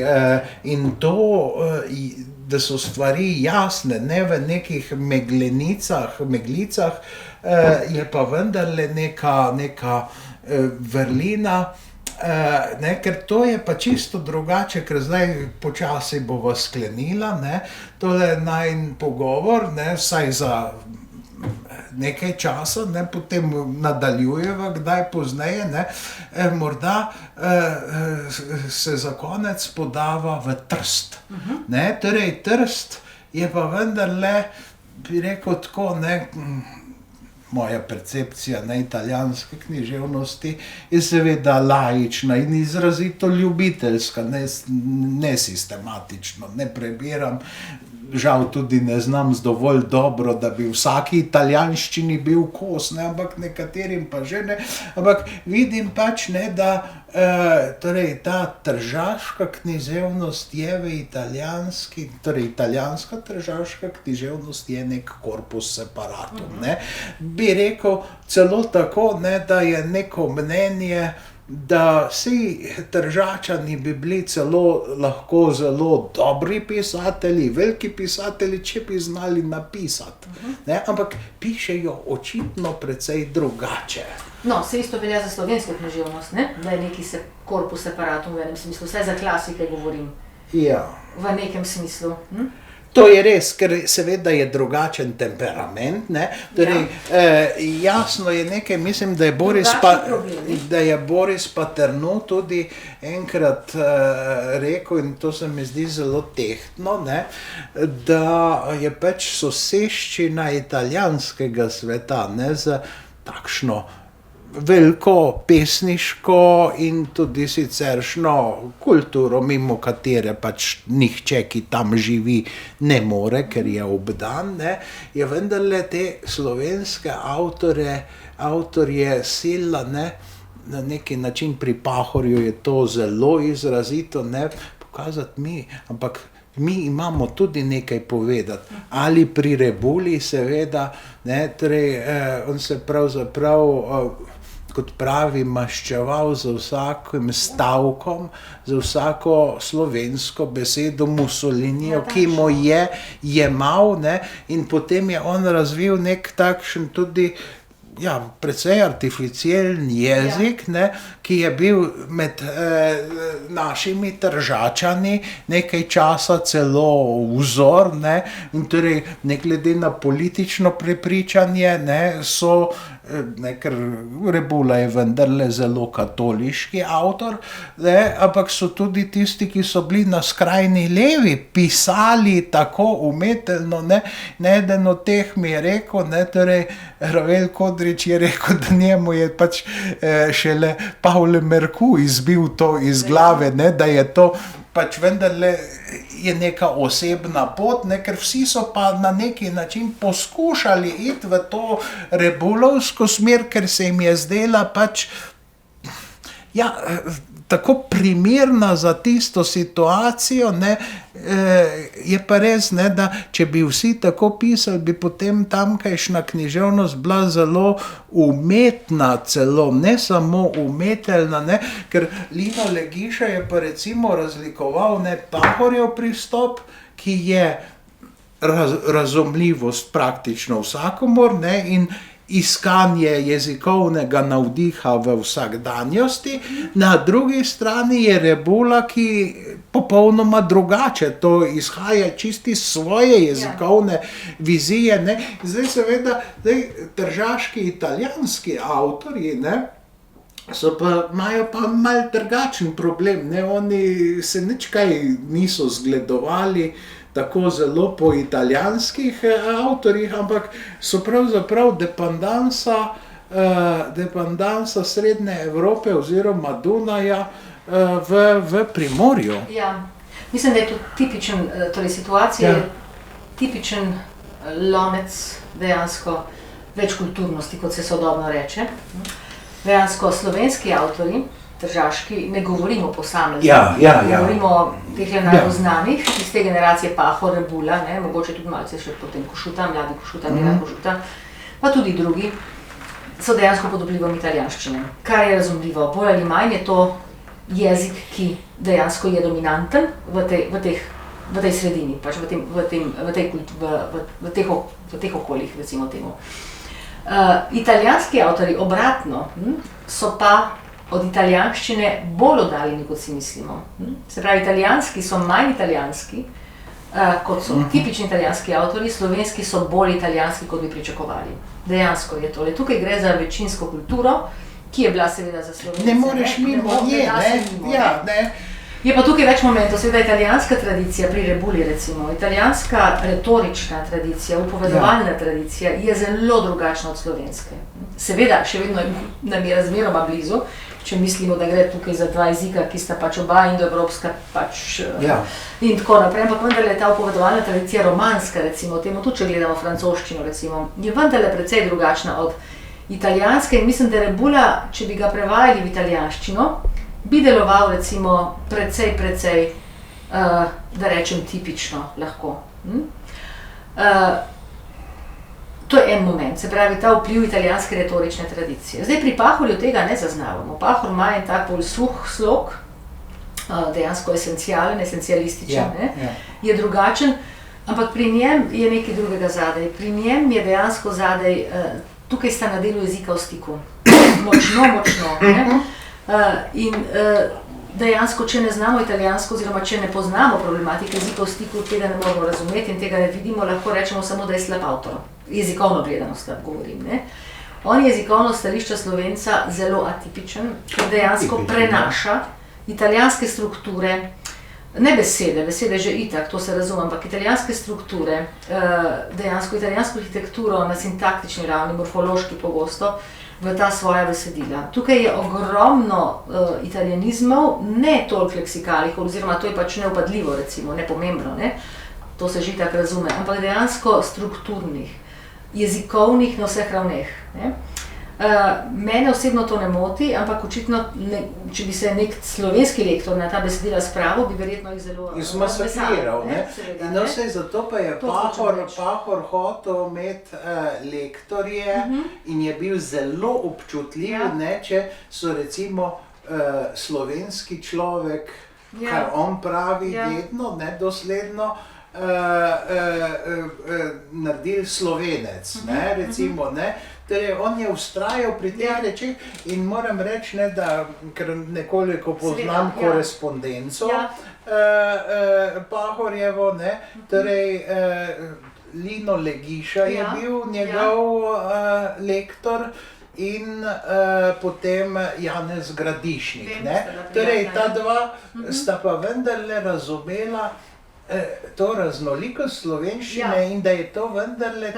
in to, da so stvari jasne, ne v nekih meglicah, je pa vendarle neka vrlina, ne, ker to je pa čisto drugače, ker zdaj počasi bova sklenila, ne, tole najin pogovor, ne, vsaj za nekaj časa, ne, potem nadaljujeva kdaj pozneje, ne, morda se za konec podava v Trst. Ne, torej Trst je pa vendarle, bi rekel tako, ne, moja percepcija na italijanske književnosti je seveda laična in izrazito ljubiteljska, ne sistematično, ne prebiram, žal tudi ne znam dovolj dobro, da bi vsaki italijanščini bil kos, ne, ampak nekaterim pa že ne, ampak vidim pač, ne, da torej ta tržaška književnost je v italijanski, torej italijanska tržaška književnost je nek corpus separatum, ne. Bi rekel celo tako, ne, da je neko mnenje, da vsi Tržačani bi bili celo lahko zelo dobri pisatelji, veliki pisatelji, če bi znali napisati, ne, ampak pišejo očitno precej drugače. No, se isto velja za slovensko književnost, ne, da je neki corpus separatum v enem smislu, vsaj za klasike govorim. Ja. V nekem smislu. To je res, ker seveda je drugačen temperament, ne? Torej, jasno je nekaj, mislim, da je Boris Paterno tudi enkrat rekel, in to se mi zdi zelo tehtno, ne? Da je pač soseščina italijanskega sveta, ne, za takšno veliko pesniško in tudi siceršno kulturo, mimo katere pač nihče, ki tam živi, ne more, ker je obdan, ne, je vendarle te slovenske avtorje sila, ne, na neki način pri Pahorju je to zelo izrazito, ne, pokazati mi, ampak mi imamo tudi nekaj povedati, ali pri Rebuli seveda, ne, torej, on se pravzaprav, kot pravi, maščeval z vsakim stavkom, z vsako slovensko besedo Mussolinijo, ki mu je jemal, ne, in potem je on razvil nek takšen tudi, precej artificialen jezik, ne, ki je bil med našimi Tržačani nekaj časa celo vzor, ne, in torej ne glede na politično prepričanje, ne, so, ne, ker Rebula je vendarle zelo katoliški avtor, ne, ampak so tudi tisti, ki so bili na skrajni levi, pisali tako umetelno, ne, eden od teh mi je rekel, ne, torej Ravel Kodrič je rekel, da njemu je pač šele Paul Merku izbil to iz glave, ne, da je to pač vendarle je neka osebna pot, ne, ker vsi so pa na neki način poskušali iti v to rebulovsko smer, ker se jim je zdela pač tako primerna za tisto situacijo, ne, je pa res, ne, da če bi vsi tako pisali, bi potem tamkajšnja književnost bila zelo umetna celo, ne samo umetelna, ne, ker Lino Legiša je pa recimo razlikoval, ne, Pahorjev pristop, ki je razumljivost praktično vsakomur, ne, in iskanje jezikovnega navdiha v vsakdanjosti, na drugi strani je Rebula, ki popolnoma drugače, to izhaja čisti svoje jezikovne vizije, ne. Zdaj seveda, tržaški italijanski avtorji, ne, imajo pa malo drugačen problem, ne, oni se nič kaj niso zgledovali tako zelo po italijanskih avtorjih, ampak so pravzaprav dependansa Srednje Evrope oziroma Dunaja v Primorju. Ja, mislim, da je to tipičen, torej situacija je tipičen lonec dejansko večkulturnosti, kot se sodobno reče. Dejansko slovenski avtorji, tržaški, ne govorimo posamezno, govorimo o teh najbolj znanih, iz te generacije Pahor, Rebula, ne, mogoče tudi malce še potem Košuta, mladi Košuta, Miran Košuta, pa tudi drugi, so dejansko pod vplivom italijanščine. Kar je razumljivo, bolj ali manj je to jezik, ki dejansko je dominanten v tej sredini, pač v teh okoljih, recimo temu. Italijanski avtorji obratno so pa od italijanščine bolj oddaljeni, kot si mislimo. Se pravi, italijanski so manj italijanski, kot so tipični italijanski avtorji, slovenski so bolj italijanski, kot bi pričakovali. Dejansko je tole. Tukaj gre za večinsko kulturo, ki je bila seveda za Slovence. Ne moreš mimo nje, ne. Je pa tukaj več momentov, seveda italijanska tradicija pri Rebuli recimo, italijanska retorična tradicija, upovedovalna tradicija je zelo drugačna od slovenske. Seveda, še vedno nam je razmeroma blizu, če mislimo, da gre tukaj za dva jezika, ki sta pač oba indoevropska pač in tako naprej, ampak vendarle ta upovedovalna tradicija romanska, recimo, temu tudi, če gledamo francoščino, recimo, je vendarle precej drugačna od italijanske in mislim, da Rebula, če bi ga prevajali v italijanščino, bi deloval recimo precej, da rečem tipično lahko. To je en moment, se pravi ta vpliv italijanske retorične tradicije. Zdaj pri Pahorju tega ne zaznavamo. Pahor ima en tak bolj suh slog, dejansko esencialen, esencialističen, je drugačen, ampak pri njem je nekaj drugega zadaj. Pri njem je dejansko zadaj, tukaj sta na delu jezika v stiku. Močno, ne? In dejansko, če ne znamo italijansko oziroma če ne poznamo problematike jezika v stiku, tega ne moramo razumeti in tega ne vidimo, lahko rečemo samo, da je slab avtor. Jezikovno gledano slab govorim, ne. On je jezikovno stališča Slovenca zelo atipičen, ker dejansko prenaša italijanske strukture, ne besede že itak, to se razume, ampak italijanske strukture, dejansko italijansko arhitekturo na sintaktični ravni, morfološki pogosto, v ta svoja besedila. Tukaj je ogromno italijanizmov, ne toliko leksikalnih, oziroma to je pač neupadljivo, recimo, nepomembno, ne? To se že tako razume, ampak dejansko strukturnih, jezikovnih na vseh ravneh. Ne? Mene osebno to ne moti, ampak očitno, če bi se nek slovenski lektor na ta besedila spravil, bi verjetno jih zelo izmasakriral, ne? In no, saj zato pa je Pahor hotel imeti lektorje in je bil zelo občutljiv, ne, če so recimo slovenski človek, kar on pravi vedno, ne, dosledno, naredil Slovenec, ne, recimo, ne. Torej, on je vztrajal pri teh rečeh in moram reči, ne, da, ker nekoliko poznam korespondenco Pahorjevo, ne, torej Lino Legiša je bil njegov lektor in potem Janez Gradišnik, ne. Torej, ta dva sta pa vendarle razumela to raznolikost slovenščine in da je to vendarle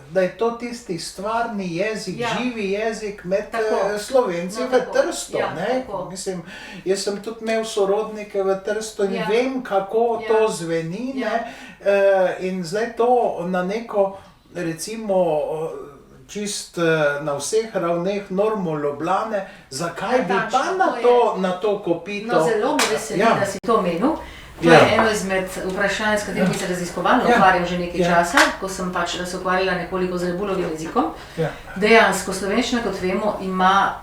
da je to tisti stvarni jezik, živi jezik med Slovenci v Trstu, ne. Mislim, jaz sem tudi imel sorodnike v Trstu in vem, kako to zveni, ne. In zdaj to na neko, recimo, čist na vseh ravneh normo Ljubljane, zakaj bi pa na to kopito? No, zelo me veseli, da si to omenil. To je eno izmed vprašanj, s katerimi se raziskovalno ukvarjam že nekaj časa, ko sem pač se ukvarjala nekoliko z Rebulovim jezikom. Dejansko slovenščina, kot vemo, ima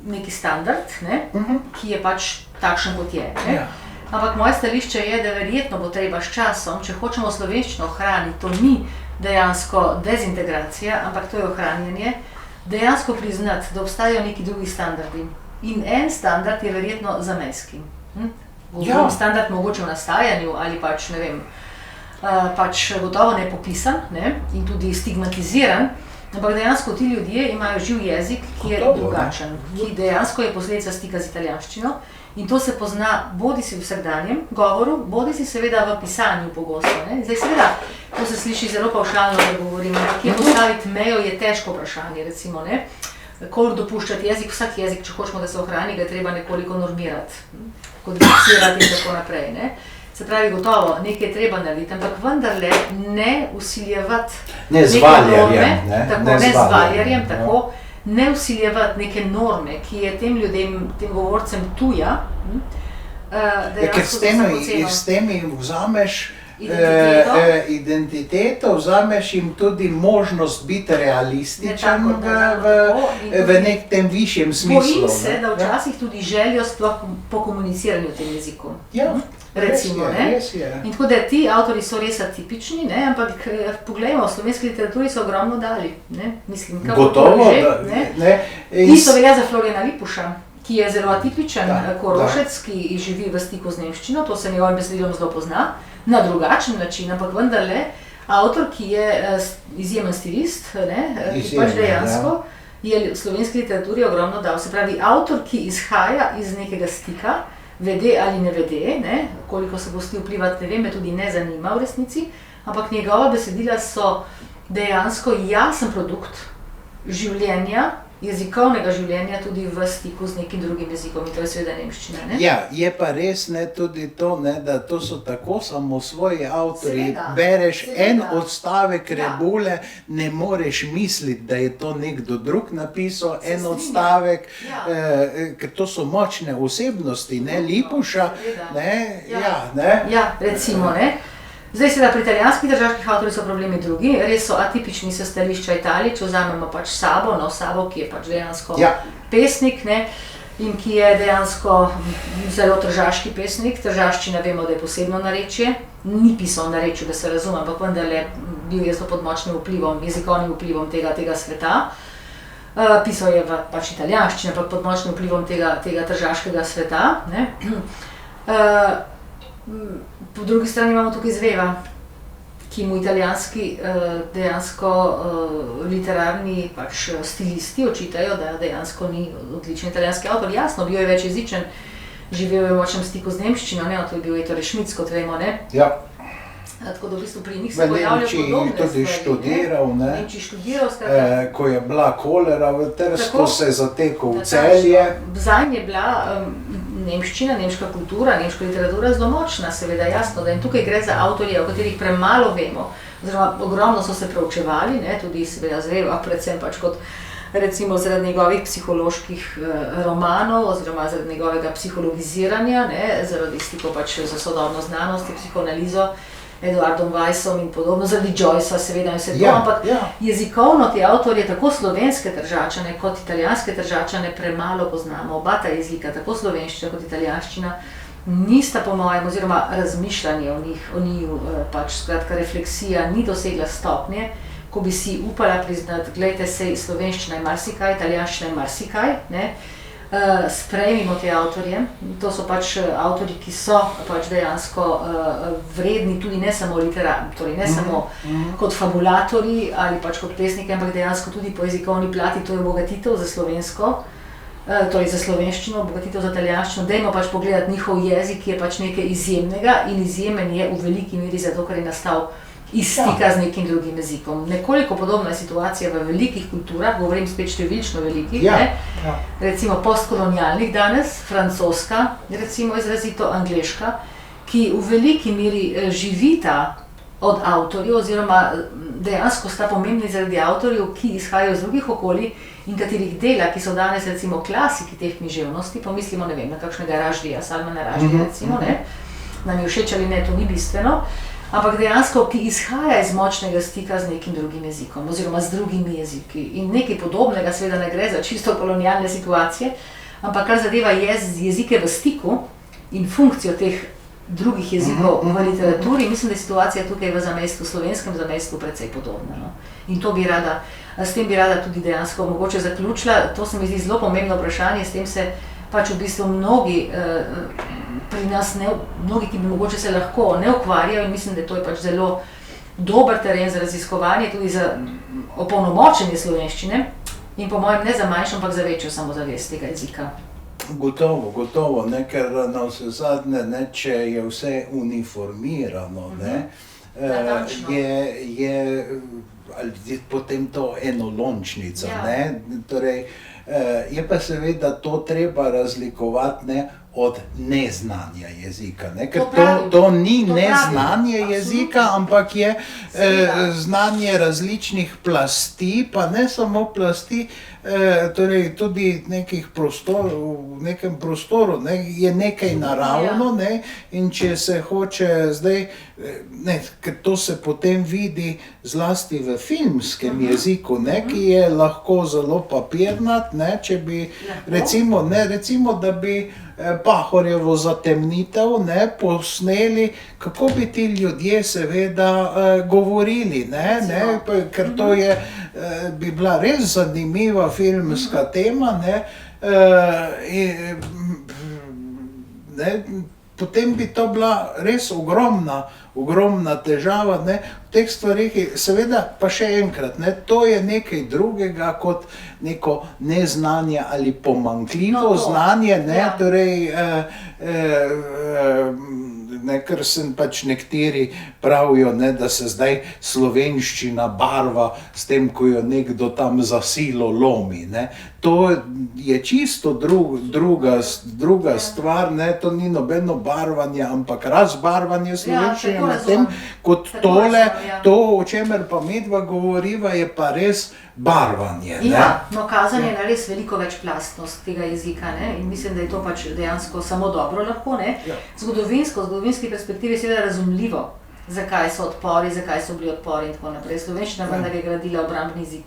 neki standard, ne, ki je pač takšen, kot je. Ne. Ampak moje stališče je, da verjetno bo treba s časom, če hočemo slovenščino ohraniti, to ni dejansko dezintegracija, ampak to je ohranjanje, dejansko priznati, da obstajajo neki drugi standardi. In en standard je verjetno zamejski. Standard mogoče v nastajanju ali pač, ne vem, pač gotovo nepopisan, ne, in tudi stigmatiziran, ampak dejansko ti ljudje imajo živ jezik, ki je drugačen, ki dejansko je posledica stika z italijanščino. In to se pozna bodisi v vsakdanjem govoru, bodisi seveda v pisanju pogosto. Zdaj seveda, to se sliši zelo pavšalno, da govorim, kje postaviti mejo je težko vprašanje, recimo, ne. Koliko dopuščati jezik, vsak jezik, če hočemo, da se ohrani, ga je treba nekoliko normirati, kodificirati in tako naprej, ne. Se pravi, gotovo, nekaj je treba narediti, ampak vendarle ne vsiljevati neke norme, ne z valjarjem, tako, ne vsiljevati neke norme, ki je tem ljudem, tem govorcem tuja, ker s tem jim vzameš identiteto, vzameš jim tudi možnost biti realističen v nekem višjem smislu. Bojim se, da včasih tudi željo sploh po komuniciranju v tem jeziku. Recimo, ne? In tako da ti avtori so res atipični, ne? Ampak poglejmo, v slovenski literaturi so ogromno dali, ne? Mislim, gotovo, ne? Isto velja za Florjana Lipuša, ki je zelo atipičen Korošec, ki živi v stiku z nemščino, to se njegovim besedilom zelo pozna, na drugačen način, ampak vendarle avtor, ki je izjemen stilist, ne? Ki pač dejansko je v slovenski literaturi ogromno dal. Se pravi, avtor, ki izhaja iz nekega stika, vede ali ne vede, ne? Koliko se bo stil vplivati, ne vem, me tudi ne zanima v resnici, ampak njegova besedila so dejansko jasen produkt življenja, jezikovnega življenja tudi v stiku z nekim drugim jezikom, in to je seveda nemščina, ne? Ja, je pa res, ne, tudi to, ne, da to so tako samosvoji avtorji, bereš en odstavek Rebule, ne moreš misliti, da je to nekdo drug napisal, en odstavek, ker to so močne osebnosti, ne, Lipuša, ne, ne. Ja, recimo, ne. Zdaj seveda pri italijanskih državskih avtorjih so problemi drugi, res so atipični s stališča Italije, če vzamemo pač Sabo, ki je pač dejansko pesnik, ne, in ki je dejansko zelo tržaški pesnik. Tržaščina vemo, da je posebno narečje, ni pisal narečju, da se razume, ampak vendarle bil je zelo pod močnim vplivom, jezikovnim vplivom tega sveta. Pisal je pač italijanščino, ampak pod močnim vplivom tega tržaškega sveta. Ne? Po drugi strani imamo tukaj Zveva, ki mu italijanski dejansko literarni pač stilisti očitajo, da dejansko ni odličen italijanski avtor. Jasno, bil je večjezičen, živel je v močnem stiku z nemščino, ne, to je bil Ettore Schmitz, kot vemo, ne. Ja. Tako da v bistvu pri njih se pojavljajo podobne stvari. V Nemčiji tudi študiral, ne. V Nemčiji študiral, skratka. Ko je bila kolera v Trstu, se je zatekel v Celje. Zanj je bila nemščina, nemška kultura, nemška literatura zelo močna, seveda jasno, da in tukaj gre za avtorje, o katerih premalo vemo, oziroma ogromno so se preučevali, ne, tudi seveda Zveva, predvsem pač kot recimo zaradi njegovih psiholoških romanov oziroma zaradi njegovega psihologiziranja, ne, zaradi stikov pač za sodobno znanost, psihoanalizo, Eduardom Weissom in podobno, zaradi Joycea seveda in vse to, ampak jezikovno te avtorje, tako slovenske Tržačane kot italijanske Tržačane premalo poznamo. Oba ta jezika, tako slovenščina kot italijanščina, nista po mojem, oziroma razmišljanje o njiju, pač skratka refleksija ni dosegla stopnje, ko bi si upala priznati, glejte, sej slovenščina je marsikaj, italijanščina je marsikaj, ne, sprejmimo te avtorje, to so pač avtorji, ki so pač dejansko vredni tudi ne samo torej ne samo kot fabulatorji ali pač kot pesniki, ampak dejansko tudi po jezikovni plati, to je obogatitev za slovensko, torej za slovenščino, obogatitev za italijanščino, dajmo pač pogledati njihov jezik, ki je pač nekaj izjemnega in izjemen je v veliki meri zato, ker je nastal iz stika z nekim drugim jezikom. Nekoliko podobna je situacija v velikih kulturah, govorim spet številčno velikih, recimo postkolonialnih danes, francoska, recimo izrazito angleška, ki v veliki meri živita od avtorjev oziroma dejansko sta pomembni zaradi avtorjev, ki izhajajo iz drugih okolij in katerih dela, ki so danes recimo klasiki teh književnosti, pomislimo, ne vem, na kakšnega Raždija, Salmana Raždija recimo, ne, nam je všeč ali ne, to ni bistveno, ampak dejansko, ki izhaja iz močnega stika z nekim drugim jezikom oziroma z drugimi jeziki. In nekaj podobnega seveda ne gre za čisto kolonialne situacije, ampak kar zadeva jezike v stiku in funkcijo teh drugih jezikov v literaturi, mislim, da je situacija tukaj v zamejstvu, slovenskem zamejstvu precej podobna. No? In to bi rada, s tem bi rada tudi dejansko mogoče zaključila. To se mi zdi zelo pomembno vprašanje, s tem se pač v bistvu mnogi pri nas, mnogi, ki bi mogoče se lahko ne ukvarjajo in mislim, da to je pač zelo dober teren za raziskovanje, tudi za opolnomočenje slovenščine in po mojem ne za manjšo, ampak za večjo samozavest tega jezika. Gotovo, ne, ker na vse zadnje, ne, če je vse uniformirano, ne, je potem to enolončnica, ne, torej, je pa seveda to treba razlikovati, ne, od neznanja jezika, ne, ker to ni neznanje jezika, ampak je znanje različnih plasti, pa ne samo plasti, torej tudi nekih prostorov, v nekem prostoru, ne, je nekaj naravno, ne, in če se hoče zdaj, ne, ker to se potem vidi zlasti v filmskem jeziku, ne, ki je lahko zelo papirnat, ne, če bi recimo, da bi Pahorjevo zatemnitev, ne, posneli, kako bi ti ljudje seveda govorili, ne, ker to je, bi bila res zanimiva filmska tema, ne, potem bi to bila res ogromna težava, ne, v teh stvarih, seveda pa še enkrat, ne, to je nekaj drugega kot neko neznanje ali pomanjkljivo znanje, ne, torej, ne, ker sem pač nekateri pravijo, ne, da se zdaj slovenščina barva s tem, ko jo nekdo tam za silo lomi, ne. To je čisto druga stvar, ne, to ni nobeno barvanje, ampak razbarvanje slovenščine na tem, kot tole, to, o čemer pa midva govoriva, je pa res barvanje, ne. Ja, no, kazanje je res veliko večplastnost tega jezika, ne, in mislim, da je to pač dejansko samo dobro lahko, ne. Zgodovinski perspektivi je seveda razumljivo, zakaj so odpori, zakaj so bili odpori in tako naprej. Slovenščina vendar je gradila obrambni zid,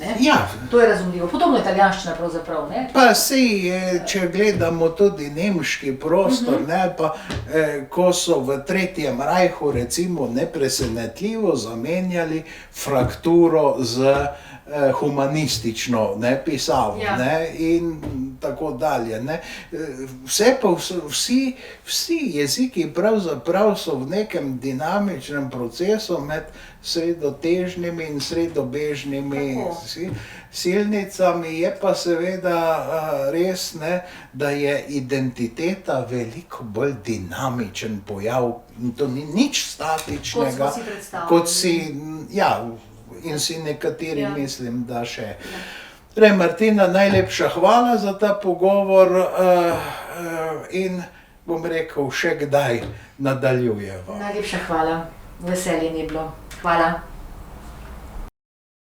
ne. Ja. To je razumljivo. Podobno italijanščina pravzaprav, ne. Pa sej, če gledamo tudi nemški prostor, ne, pa ko so v Tretjem rajhu recimo nepresenetljivo zamenjali frakturo z humanistično, ne, pisavo, Ja. ne, in tako dalje, ne. Vse pa vsi jeziki pravzaprav so v nekem dinamičnem procesu med sredotežnimi in sredobežnimi Tako. silnicami, je pa seveda res, ne, da je identiteta veliko bolj dinamičen pojav, in to ni nič statičnega, Kot smo si predstavljali. kot si, ja, in si nekateri Ja. mislim, da še. Torej, Martina, najlepša hvala za ta pogovor, in bom rekel, še kdaj nadaljujeva. Najlepša hvala, veselje mi je bilo. Hvala.